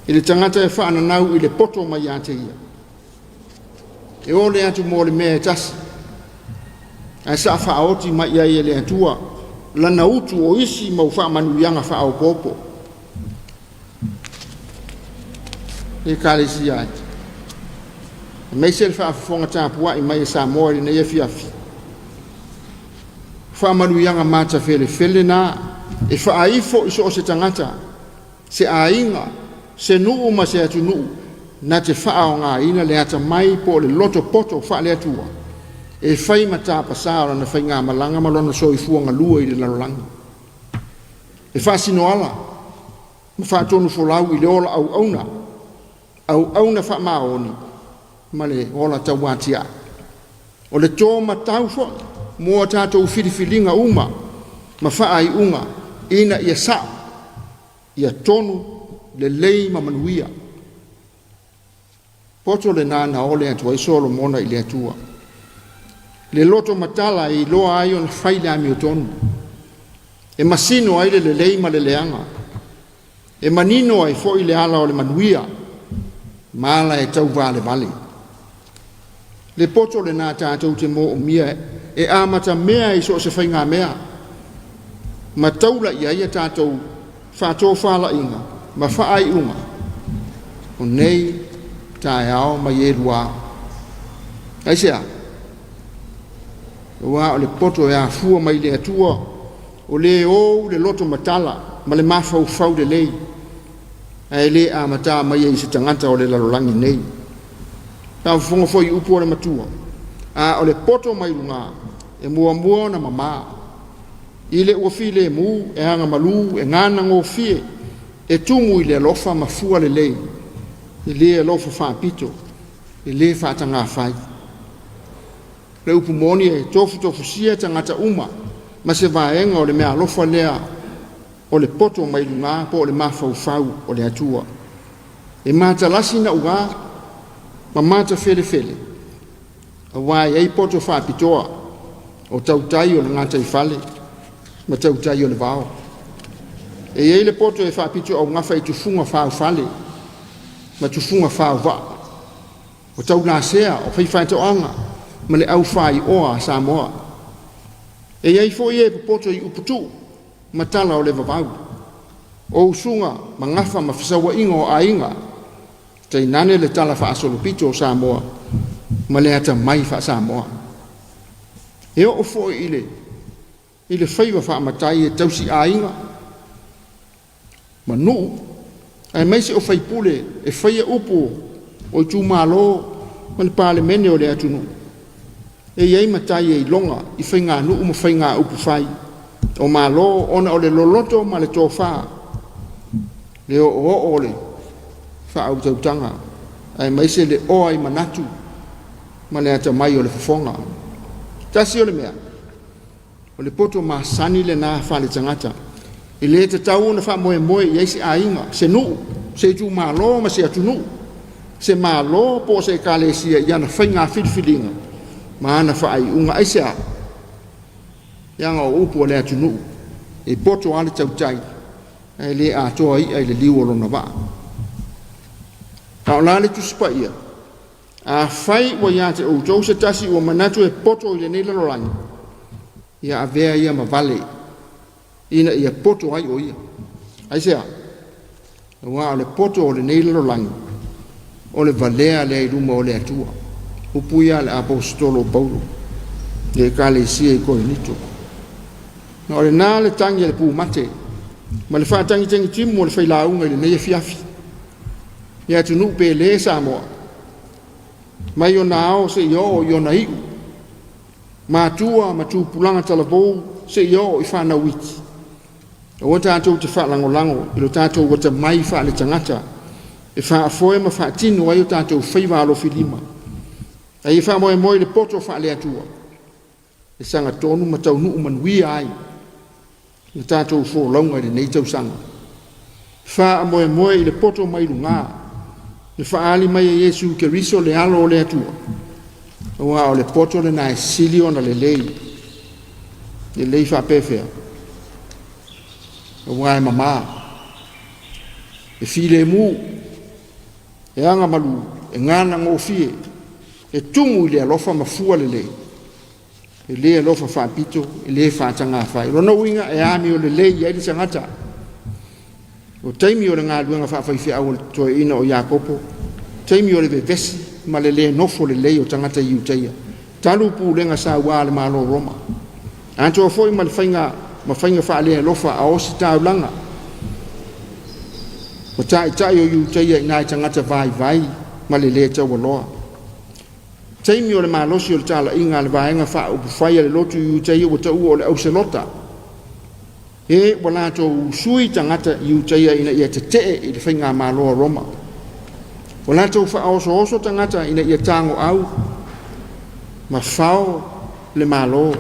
I le tangata e whaananau i le poto mai a te ia. E o le atu mo le mea e tasi. Ai sa whaoti mai a le atua. Lana utu o isi mau whaamanuianga whao popo. E kare si ai. Mei se le whaafonga Tapuaiga mai e Samoa i nei Afiafi. Whaamanuianga mata fele na. E whaaifo iso o se tangata. Se ainga. Se nuu ma se atu nuu. Na te whaao ngā ina le ata mai po le loto poto wha le atua. E whai mata pasara na whai ngā malanga malona soifua ngā lua i le larolangi. E whaasino ala. Ma whaatonu folau i le ola au auna. Au auna wha maoni. Ma le ola tauatia. O le tō matau fo. Mua tātou whiriwhiringa uma. Ma whaai unga. Ina ia sa. Ia tonu. Le lei ma manuia. Poto le nana o le atua i Solomona i le atua. Le loto matala i loa ai on whaile ami o tonu. E masino ai le lei ma le leanga. E manino ai fo i le ala o le manuia. Mala e tau vale vale. Le poto le nā tātou te mo o mia e amata mea i so se whainga mea. Ma taula i aia tātou whātō whala inga. Ma whaai unga. O nei tae ao ma yerua. Aisea. Wa o le poto e a fua mai le atua. O le o le loto matala. Ma le mafau fau de lei. E le a mata mai e se tangata o le lalolangi nei. Tau fonga foi upu o le matua. A o le poto mai lunga. E mua na mama. I le uafi le mu. E hanga malu. E ngana ngō fie. E tumu i le alofa ma fua le lei. I le alofa whaapito. I le whaatanga whai. Le upu moni e tofu sia tangata uma. Ma se vaenga o le mea alofa lea. O le poto mai lunga po o le mafau fau o le atua. E mata lasi na ua. Ma mata fele. A wai ei poto whaapitoa. O tautai o le ngata i fale. Ma tautai o le vao. E ei le poto e whaapito au ngafa i tufunga whao fale. Ma tufunga whao wa. O tau nā sea o whaiwhai to anga. Ma le au whai oa Samoa. E ei fo i e poto i uputu. Ma tala o le vavau. O usunga ma ngafa ma whisawa inga o a inga. tai nane le tala fa solo pito Samoa ma le ata mai fa Samoa e o fo ile faiva fa matai e tausi ainga ma nu ai mai se o fai pule e fai upo o tu malo ma le parlemene o le atunu e iai matai e longa i fai ngā nu ma fai ngā upu fai o malo ona o le loloto ma le tofa le o le fa au tautanga ai mai se le o ai manatu ma le ata mai o le fofonga tasi o le mea o le poto ma sani le na fa le tangata i le te tau na fa moe iai se ainga se nu se tu malo ma se atunu se malo po se kalesia ia fai ngā whidiwhidinga ma ana fa ai unga aisea ianga o upu le atunu e poto ale tautai ai le a toa i ai le liu o lona waa ka o lale tu spa ia a fai wa ia te o tau se tasi o manatu e poto i le nei lalolangi ia a vea ia ma vale ina ia poto ai o ia aisea wa o le poto o le nei lalolangi o le valea le ai ruma o le atua upu ia le apostolo Paulo le kale sia i koe nito na o le nā le tangi le pu mate ma le whātangi tangi timu o le whailaunga i le nei Afiafi ia tunu pe le Samoa mai o nā ao se i o na iu mātua ma tū pulanga talavou se i o i whāna witi o tātou te whaalango i lo tātou wata mai wha le tangata e whaafoe ma whaatino ai o tātou whaiwalo filima ai wha moe le poto wha le atua e sanga tonu ma tau nuu manuia ai le tātou fō launga le nei tau sanga wha moe le poto mai lunga le wha ali mai e Yesu ke riso le alo o le atua o le poto le na e silio na le lei wha pefea o e mama e file mu e anga malu e ngana ngofie e tungu i le alofa mafua le lei e le alofa whaapito e le whaatanga whai rona winga e ami o le lei i aili sangata o taimi o le ngā luenga whaafaifi au le toe ina o Iakopo taimi o le vevesi ma le nofo le lei o tangata i utaia talu pu lenga sa ua le malo Roma anto foi ma le whainga wha le alofa a osi taulanga o tai o utaia i nai tangata vai ma le tau aloa taimi o le malosi o le tala inga le vaenga wha upu whaia le lotu i utaia o tau o le auselota e wala to sui tangata i utaia ina ia te i le whainga maloa Roma wala to wha oso tangata ina ia tango au ma whao le malo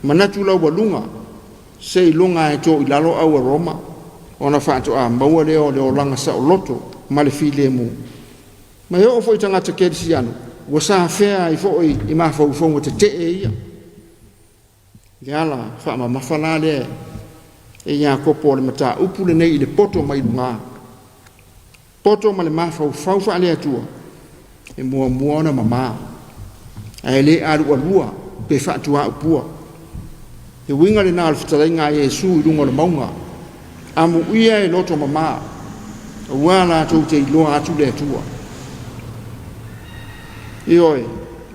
manatu lau walunga se i lunga e to i lalo au a Roma ona wha to a maua leo le o langa sa o loto ma le file mu ma heo o fo i tangata kerisi anu wa sa fea i fo i mawhauwhonga te ia Gala fa ma mafala le e ia kopo le mata upu le nei le poto mai lunga poto ma le mafau fau fa le atua e mua na mama ai le aru alua pe fa tua upua e winga le na futalenga Yesu i lunga le maunga amu ia e loto mama wala to te lo atu le atua ioi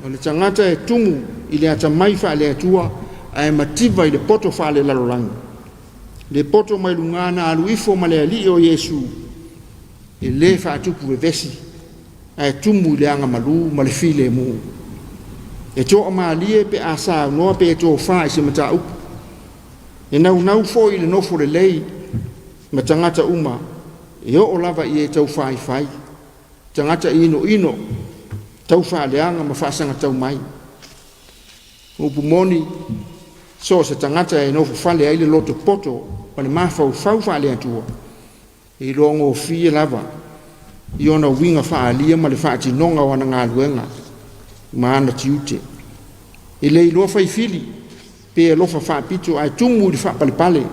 o le tangata e tumu i le ata mai fa le atua ai mativa i le poto fa le lalolangi le poto mai lungana alu ifo ma le ali o Yesu e le fa tupu e vesi ai tumu le anga malu ma le file mu e to ma ali pe asa no pe to fa se mata upu e nau fo i le nofo le lei ma tangata uma e o lava i e tau fai tangata ino tau fa le anga ma fa sanga tau mai upu moni so se tangata e no fale ai le loto poto ma le mafau fau fa le atua e longo fi lava i ona winga fa alia ma le fa tinonga wana ngā luenga ma ana tiute e le lo fai fili pe lo fa pito ai tumu di fa pale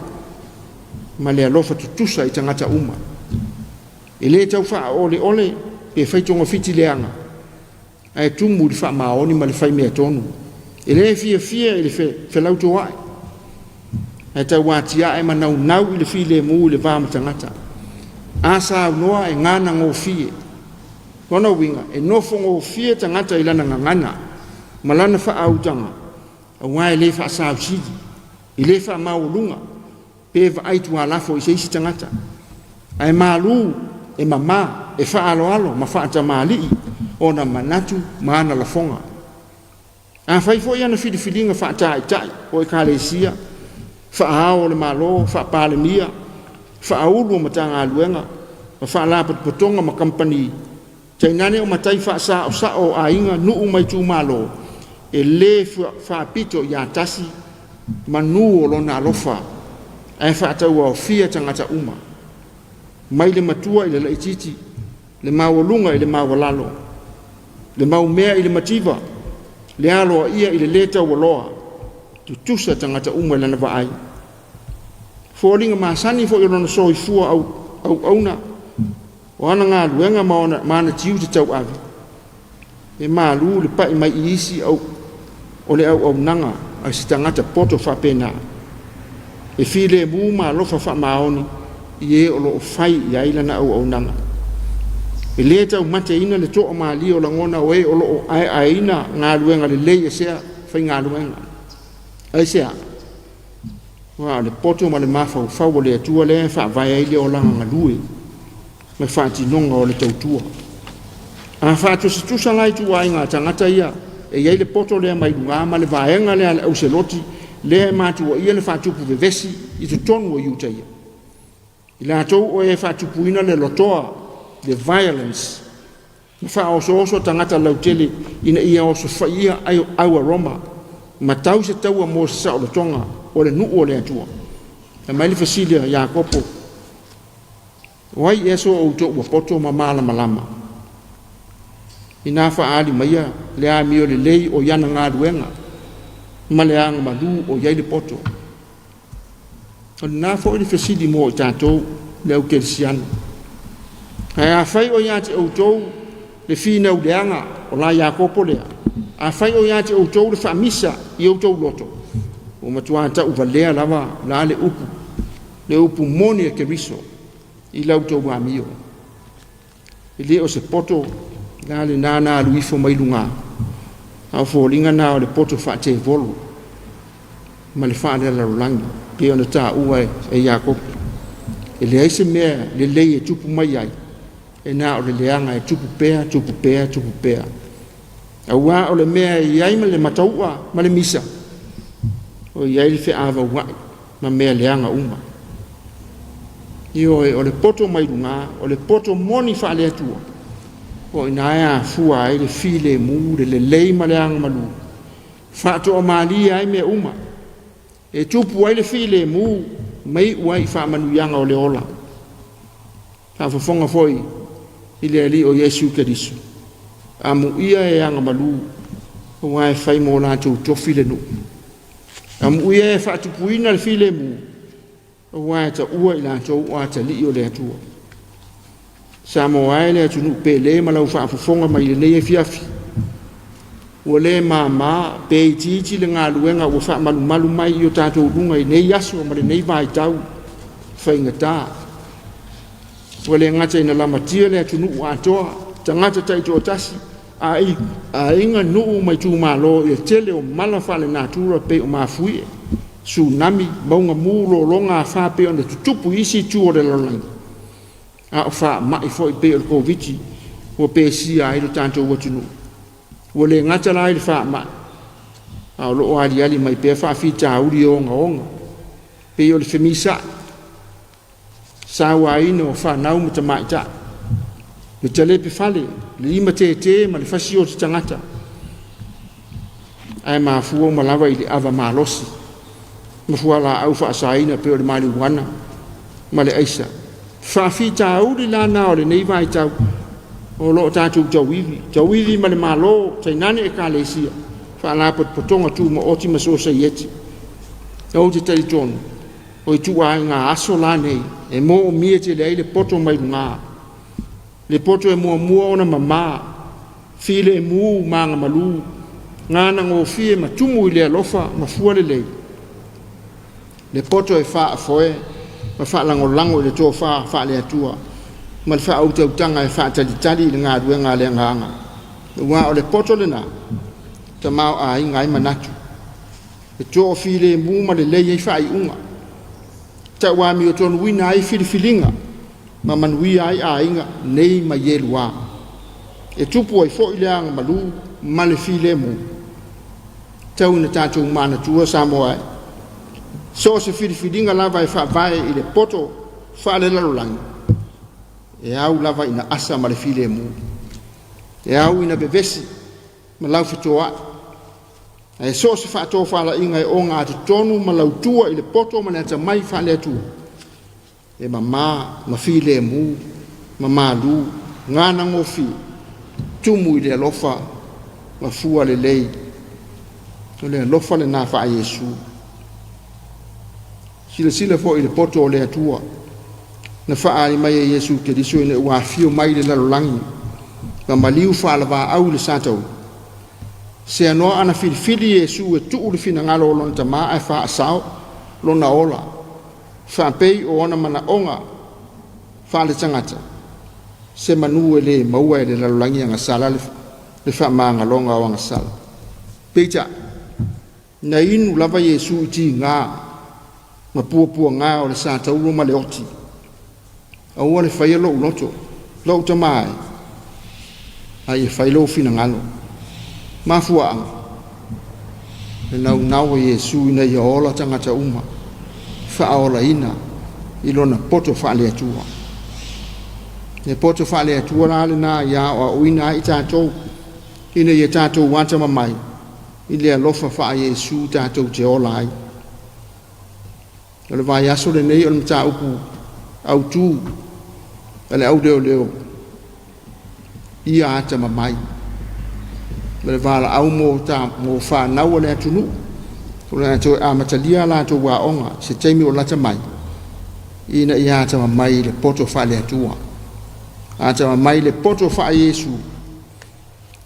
ma le lo fa tutusa i tangata uma e le tau fa ole pe fai tonga fiti leanga ai tumu di fa maoni ma le fai mea tonu e le fia e le fe lauto ai e tau watia e manau i le file mu i le vama tangata asa noa e ngana ngō fie Wana winga e nofo o fia tangata ilana ngangana malana fa autanga wa ile fa sa usidi ile fa maulunga pe va aitu ala fo isi tangata ai malu e mama e fa alo ma fa tamali ona manatu mana la fonga a fai fo yana filinga fa tai o kalesia fa ao le malo fa palemia fa aulu matanga luenga fa la potonga ma company tainane o matai fa sa o ainga nu mai tu malo e le fa pito ya tasi manu lo na lofa ai fa ta wa fia tangata uma mai le matua ile le titi le mawalunga ile mawalalo le maumea ile mativa le alo ia ile leta waloa tu tusa tangata uma lana va ai folinga masani fo yona so ifua au auna wana nga luenga mana tiu te tau ave e malu le pai mai isi au ole au nanga a sitangata poto fa pena e file mu ma lo fa maoni ie o lo fai ya ila na au nanga e leta o mate ina le to ma li o la ngona we o lo ai ina nga luenga le le se fa nga luenga ai se wa le poto ma le mafa fa o le tu le fa vai ile o la nga lue me fati nonga o le tautua a fatu se tu salai tu ai nga tangata ia e ia le poto le mai lunga ma le vaenga le au seloti le matu o ia le fatu pu vesi i tu tonu o yuta ia ila to o e fatu puina le lotoa the violence ma fa o so tangata lautele ina ia o so fa ia au aroma ma tau se tau mo sa o tonga o le nu o le atua e mai le fasilia ya kopo wai eso o to wa poto mala malama ina fa ali maya le a mio le lei o yana nga duenga maleang madu o yai le poto na fo le fesidi mo tato le o kelsian a fai o yati o to le fina o leanga o la yakopo le a fai o yati o to le famisa i o to loto o matuata u valea lava la le upu moni ke riso i lauto wa mio ile o se poto la le nana luifo mai lunga a fo linga na o le poto fa te volu ma le fa le la langi pe ona ta uai e yakob ile ai se me le le e tupu mai ai e na o le leanga e tupu pea a wa o le me ai ma le mataua ma le misa o ia il fe ava wa ma me leanga uma io o le poto mai lunga o le poto moni fa le atua o inaia fua ai le file mu le lei maleanga malu fa to mali ai me uma e tupu ai le file mu mai wai fa manu yanga o le ola fa fonga foi ile ali o Yesu Kristo amu ia e anga malu o wai fai mo la to file no amu ia fa tupu ina le file mu wa ta ua ila to wa ta li o le atua Samoa le tunu pe le ma lau fa fonga mai le Afiafi o le mama pe titi le nga luenga o fa malu mai o tatou lunga i nei aso ma le nei vai tau fa ingata o le ngata ina la matia le tunu wa toa tangata tai to tasi a inga no mai tu malo e tele o mala fa le natura pe o mafui tsunami maunga mulo longa fa pe ona tupu isi tu o le longa a fa mai foi pe o covid o pe si ai lo tanto o tunu o le ngata lai fa ma a lo ali mai pe fa fi ta uri onga pe o le femisa sa wa ino fa na u mata mai ta le tele pe fale le imate ma le fasi o tangata ai ma fu o malava i ava malosi mfuala au fa saina pe o le mali wana ma le aisa fa fi ta uri la na o le nei vai ta o lo tatu jawivi ma le malo tainani e kalesia fa la potonga tu mo oti ma so se yeti o te taliton o tu a nga aso la nei e mo o miete le poto mai nga le poto e mo ona mama file mu manga malu ngana ngo fie ma tumu ile lofa ma fuale le poto e fa foe ma fa lango le to fa le atua ma le fa'autautaga e fa'atalitali i le galuega a le agaga ua o le poto lenā tamao aiga ai manatu e to'ofilemu ma lelei ai fa'ai'uga ta'uami o tonuina ai filifiliga ma manuia ai aiga nei ma ieluā e tupu ai fo'i le aga malu ma le filemu tau ina tatou manatua Samoa so se filifiliga lava e fa'avae i le poto fa'alelalolagi e au lava ina asa ma le filemu e au ina vevesi ma lau fetoa'i e so se fa'atofa'ala'iga e o gatotonu ma lautua i le poto ma le atamai fa'aleatua e mamā ma filemu ma malu ganagofi tumu i le alofa ma fua lelei o le alofa lenā fa'aiesu silasila fo'i i le poto o le atua na fa'ali mai e Iesu Keriso ina ua afio mai le lalolagi ma maliu fa'alava'au i le satou se anoa ana filifili Iesu e tu'u le finagalo o lona tamā e fa'asao lona ola fa'apei o ona mana'oga fa'ale tagata se manu e lē maua e le lalolagi agasala le fa'amagaloga o agasala peita na inu lava Iesu i tigā ma puapuagā o le sa taulo ma le oti aua le faia lo'u loto lo'u tamā ai e fai lou finagalo mafua'aga le naunau e Iesu ina ia ola tagata uma fa'aolaina i lona poto fa'aleatua e poto fa'aleatua la lenā ia o a'uina ai i tatou ina ia tatou ata mamai i le alofa fa'aiesu tatou te ola ai o le vaiaso lenei o le mataupu autū e le auleoleo ia ata mamai ma le vala'au mo fanau o le atunuu o le atou e amatalia latou a'oga se taimi o lata mai ina ia ata mamai i le poto fa'aleatua ata mamai i le poto fa'aiesu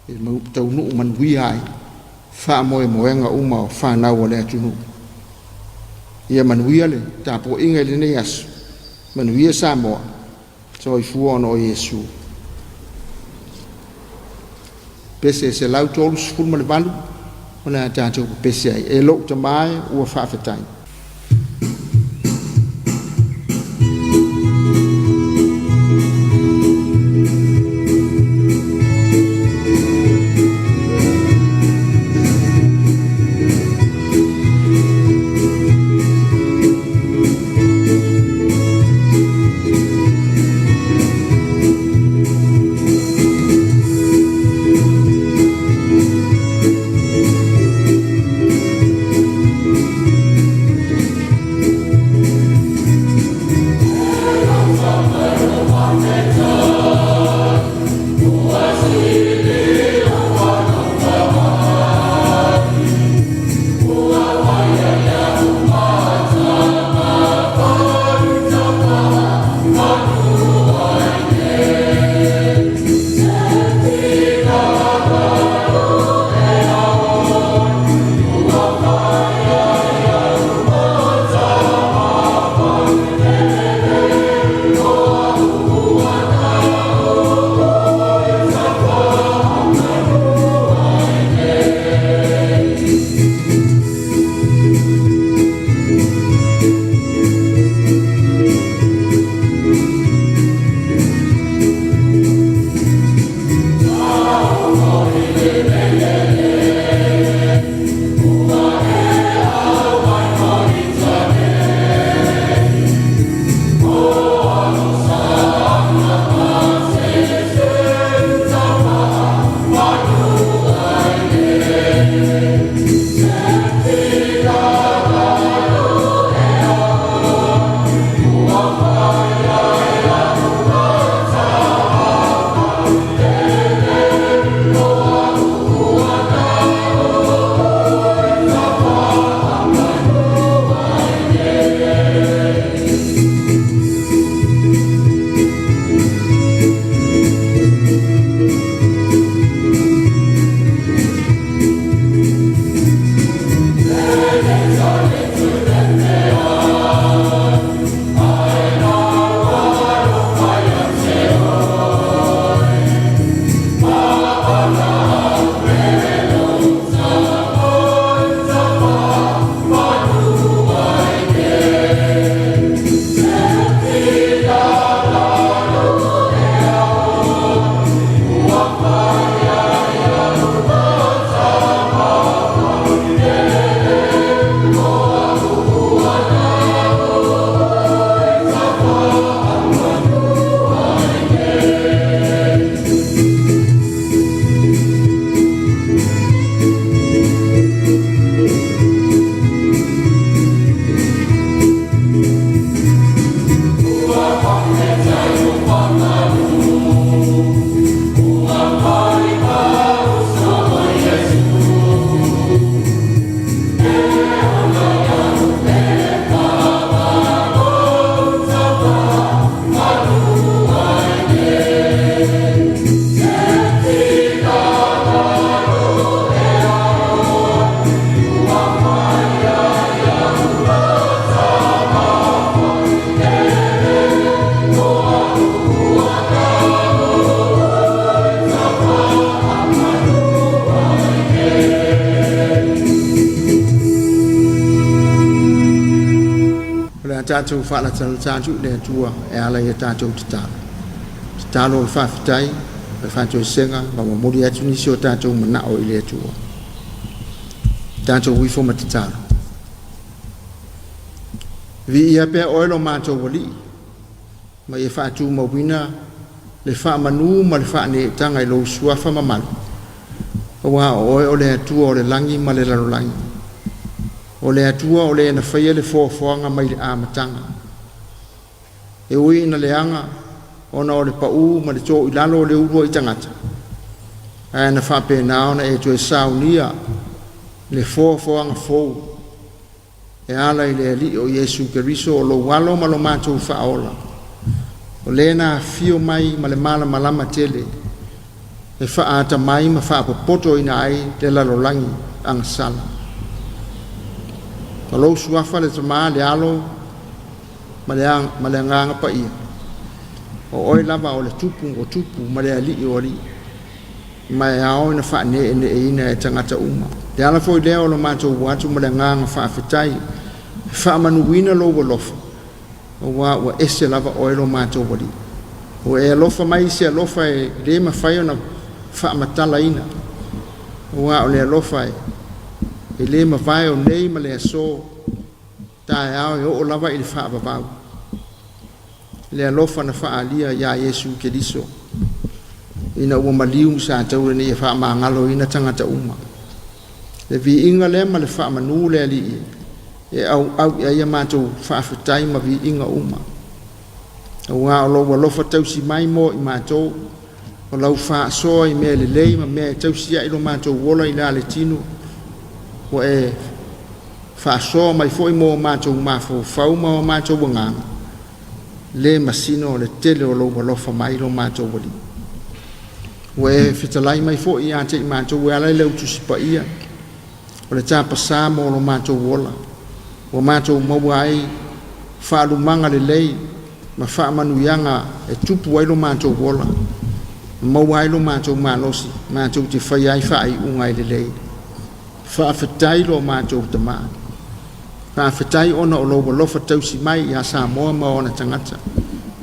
e taunuu manuia ai fa'amoemoega uma o fanau o le atunuu ia manuia le tapua'iga i lenei aso manuia Samoa soifua ona o Iesu pese se lau tolu sefulu ma le valu ona tatou pese ai e lo'u tamā ua fa'afetai tātou whaalata le tātou le tua e ala i tātou te tālo. Te tālo le whawhitai, le whātou senga, ma muri atu nisi o tātou manao i le tua. Tātou wifo ma te tālo. Vi ia pia oelo mātou wali, ma i whātou mawina, le whaamanu ma le whaane tanga i lo suafa ma malu. Wa o le atua o le langi ma le larolangi. O le atua o le na whaia le fōwhanga mai le āmatanga. E ui na le anga, ona o le pau ma le tō i lalo o le urua i tangata. Ae na whape naona e tue saunia le fōwhanga fōu. E ala i le ali o Yesu Keriso o lo walo ma lo mātou whaola. O le na fio mai ma le mala malama tele. E whaata mai ma whaapopoto ina ai le lalolangi ang sala. O lo suafa le tama le alo ma le nganga pa ia. O oi lava o le tupu ma le ali o ali. Ma e ao ina whaane e ina e tangata uma. Le ala foi leo lo mātou watu ma le nganga whaafetai. Whaamanuina lo walofa. O wa ese lava oi lo mātou wali. O e alofa mai se alofa e le ma whai ona whaamatala ina. O wa o le alofa e le ma vai o nei ma le aso tae ao e o lava i le whaapapau. Le alofa na whaalia ia Yesu Keriso. Ina ua maliu sa taure ni e whaamangalo ina tangata uma. Le vi inga le ma le whaamanu le ali e au ia mātou whaafetai ma vi inga uma. O ngā o loa lofa tausi mai mo i mātou o lau whaasoa i mea le lei ma mea tausi ai lo mātou wola i la le tinu. O e whaasoa mai fo i mo mātou mafo whau ma o mātou wanganga. Le masino o le tele o loa lofa mai lo mātou wali. O e whitalai mai fo i ate i mātou e alai leu tusipa ia. O le tāpasa mo lo mātou wola. O mātou maua ai whaalumanga le lei ma whaamanuianga e tupu ai lo mātou wola. Maua ai lo mātou mālosi, mātou te whai ai whai unga i le lei. Whaafetai lo mātou te maa. Whaafetai ona o loa lofa tausi mai i a Samoa ma ona tangata.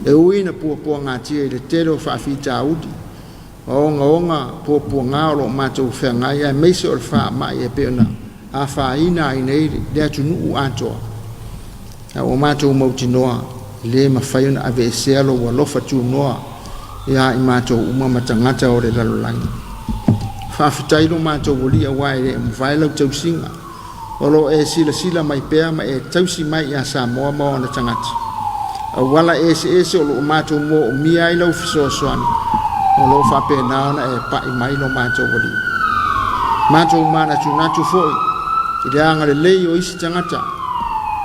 E ui na pua ngā tia i le tero whaafita audi. O onga pua ngā o lo mātou whengai ai meise o le wha mai e peona. A whaina i nei le atu nuu atoa. O mātou mauti noa le ma whaiona ave e sealo wa lofa tu noa ia i mātou uma matangata o le lalolangi. Whaafetai lo mātou wolia wai le mwhailau tausinga. O lo e sila mai pēr ma e tausi mai i a Samoa ma o na tangata. A wala ese o lo mātou mo o mia i lau fisoa soani. O lo whape naona e pai mai lo mātou wolia. Mātou mana tunatu foi. I le anga le lei o isi tangata.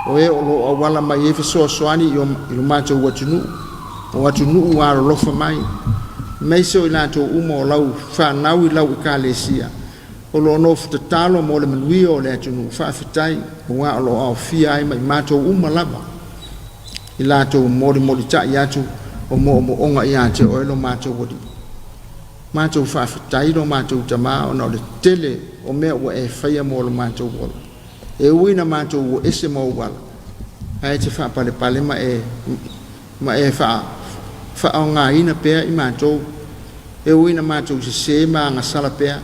O e o lo awala mai e fisoa soani i lo mātou watunu. O watunu ua aro lofa mai. Meise o i lātou uma o lau whanau i lau i kā le sia. O lo no futatalo mo le manui o le atunu whaafetai. O wā o lo au fia ai mai mātou uma lava. I lātou mori ta i atu o mo onga i ate o e lo mātou wadi. Mātou whaafetai lo mātou tamā o na o le tele o mea ua e whaia mo lo mātou wala. E uina mātou ua ese mo wala. Ai te whaapale ma e wha o ngā ina pēr i mātou. E uina mātou se ma ngā sala pēr.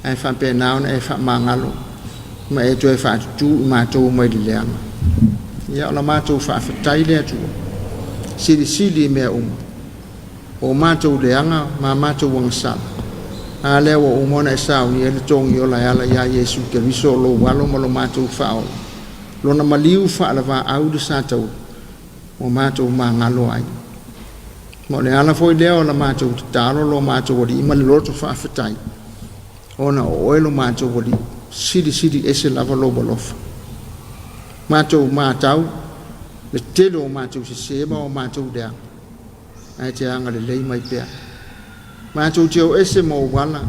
Ai whape naona e wha mangalo. Ma e tue whaatutu i mātou mai li leanga. Ia o la mātou whaafetai lea tua. Sili mea uma. O mātou leanga ma mātou wanga sala. A lea wa umona e sao ni e le tongi o la ala ia Yesu Keriso o lo walo ma lo mātou whaola. Lona maliu whaalawa au de sātau. O mātou ma ngalo ai. Mo le ala foi leo la mātou te tālo lo mātou wadi ima le loto whaafetai. Ona o oelo mātou wadi sidi ese lava lo balofa. Mātou mātau le telo o mātou se seba o mātou dea. Ai te anga le lei mai pēr. Mātou te o ese mo wala.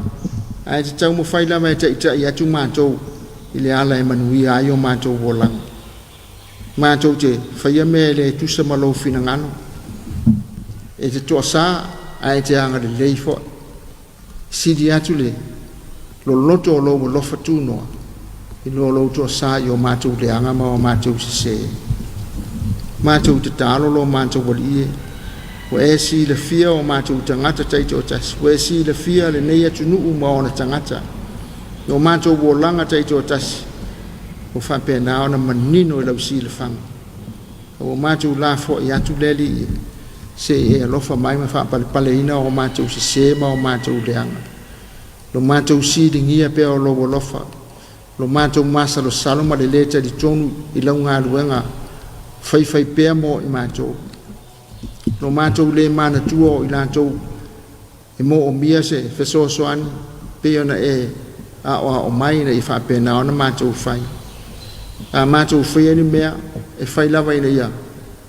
Ai te tau mo whaila mai te ita i atu mātou i le ala e manui ai o mātou wolanga. Mātou te whaia mea le tusa malo fina ngano. E te toa sā, ai te anga le lei fo. Sidi atu le, lo loto o lo lofa tu noa. I lo toa sā i o mātou le anga ma o mātou se se. mātou te tālo lo mātou wali e. Wa e si le fia o mātou tangata taito tasi. Wa e si le fia le nei atu nuu maona tangata. O mātou wolanga taito tasi. O whapena o na manino lau si le whanga. O mātou la fo i atu leli e. Se e alofa mai ma whapale ina o mātou se sema o mātou leanga. Lo mātou si dingia pe o lobo lofa. Lo mātou masa lo saloma le leta di tonu i lau ngā luenga. Fai pea mo i mātou. Lo mātou le mana tua o i lātou e mo o mia se feso soani pe ona e a o mai na i whapena o na mātou whai. A mātou whai ani mea e whai lava ina ia.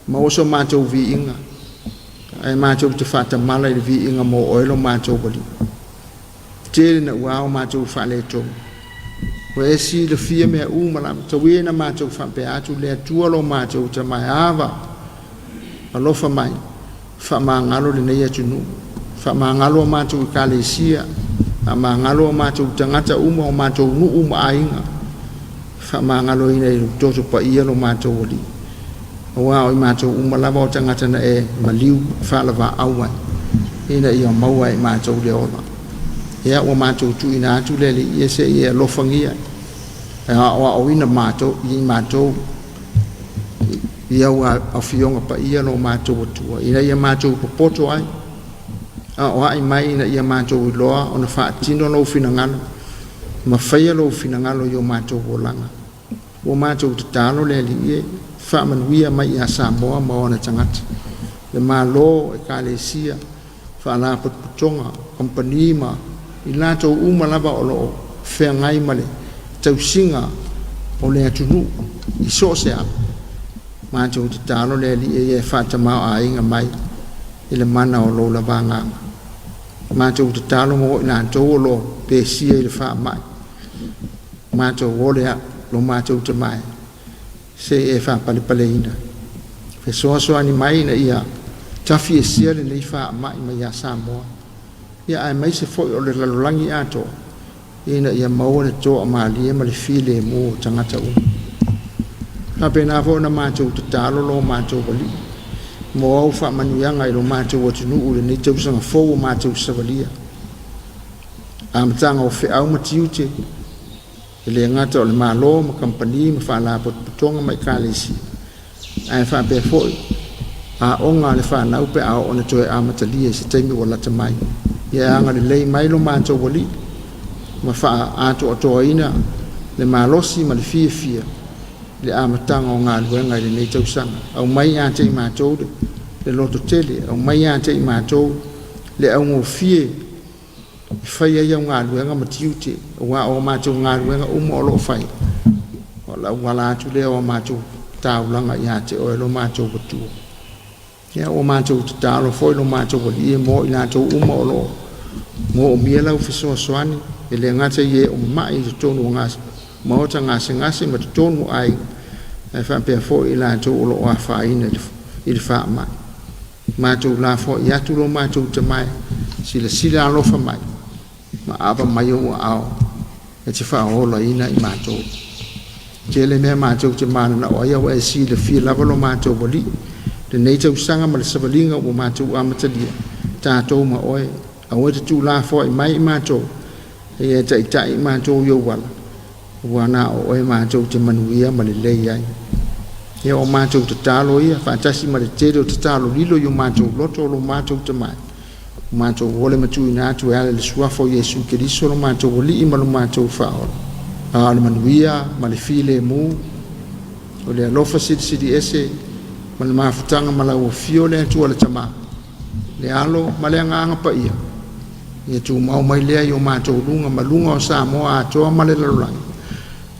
Ma oso mātou vi inga. Ai mātou te whata mala i vi inga mo oelo mātou wali. Tere na ua o mātou whale tō. Wa e si le fia mea umalam. Tawe na mātou whampe atu lea tua lo mātou ta mai awa. Alofa mai. Whamangalo le nei atu nu. Whamangalo o mātou i kale sia. Whamangalo o mātou tangata uma o mātou nu uma ainga. Whamangalo ina i toto pa ia lo mātou wali. Wa o mātou umalawa o tangata na e maliu whalawa awai. Ina i o maua i mātou le ola. Ea o mātou tu ina atu lele i ese i e lofangia. Ea o ina mātou i mātou i au a fionga pa ia no mātou atua. Ina i a mātou popoto ai. O ai mai ina i a mātou i loa o na whaatino lo finangalo. Ma whaia lo finangalo i o mātou volanga. O mātou te talo lele i e whaamanuia mai i a Samoa ma ona tangata. Le mā lo e kālesia whaala putonga kompani ma i lātou umalava o loo whea ngai male tausinga o le atunu i so se a mātou te tālo le li e whatamau a inga mai i le mana o lo la vanga mātou te tālo mo i lātou o lo pēsia i le wha mai mātou o le a lo mātou te mai se e wha pale pale ina fe soa ni mai na ia tafi e sia le nei wha mai mai a Samoa ia ai mai se foi o le lalolangi ato ina ia maua le toa maalia ma le file mo tangata u ka pena fo na mātou te talo lo mātou wali mo au wha manuianga i lo mātou atunu u le nei tausanga fōu o mātou savalia a matanga o whi au matiute e le ngata o le malo ma kampani ma wha la putonga mai kālesi ai wha pe foi a onga le wha naupe a o na toe a matalia se taimi o lata mai ia anga le lei mai lo mātou wali ma wha ato atoa ina le malosi ma le fia le amatanga o ngā luenga i le nei tausanga au mai a te i mātou le loto tele au mai a te i mātou le au ngō fie i whaia iau ngā luenga ma tiute o wā o mātou ngā luenga umo o lo whai o la wala atu lea o mātou tāulanga i a te o e lo mātou watua ia o mātou te tālo foi lo mātou wali e mo i lātou uma o lo mo o mia lau fisoa soani e le ngata i e o mai te tonu o ngasi maota ngase ma te tonu ai e whampea foi i lātou o lo o a whaina i le wha mai mātou la foi i atu lo mātou te mai sila alofa mai ma apa mai o ao e te wha ola ina i mātou ke le mea mātou te mana na oia wa e si le fia lava lo mātou wali le nei tausanga ma le savalinga o mātou amatalia tātou ma oe a oe te tū la fo i mai i mātou e tai mātou iau wala wana o oe mātou te manuia ma le lei ai e o mātou te tālo ia whaatasi ma le tere o te tālo lilo i o mātou loto o lo mātou te mai mātou ole matu ina atu e ale le suafo Yesu Keriso lo mātou wali i ma lo mātou whaola a le manuia ma le file mu o le alofa sidi ese ma le mafutanga ma lau o fio le atua le tama le alo ma le anganga pa ia ia tu mau mai lea i o mātou lunga ma lunga o Samoa atoa ma le lalulangi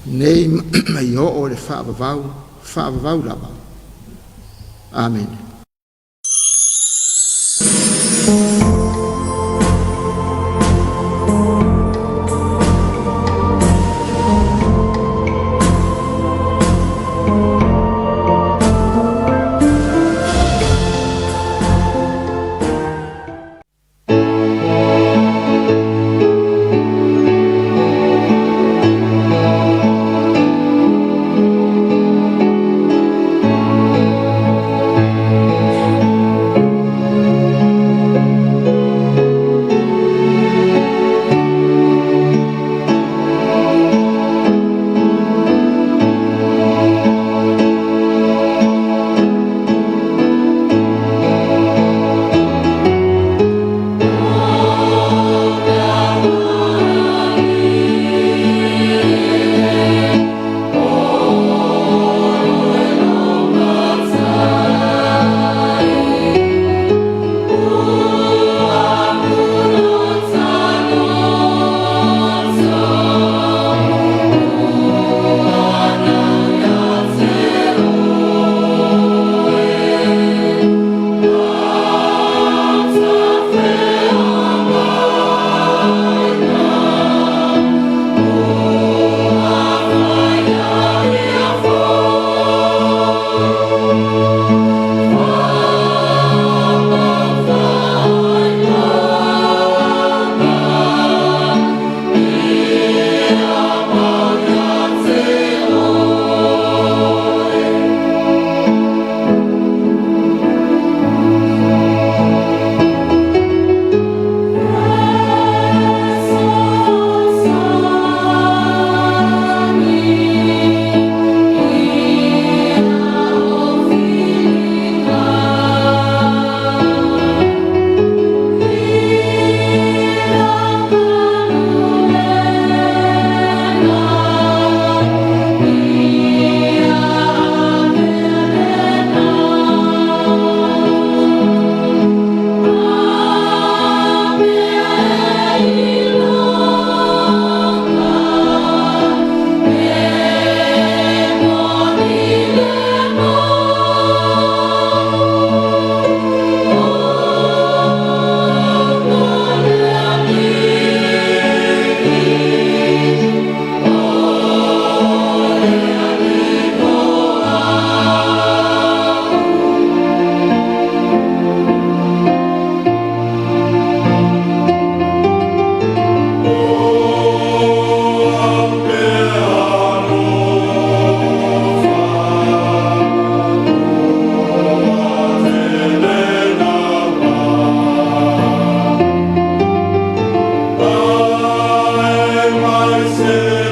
nei mai o le whaavavau lava Amen. Say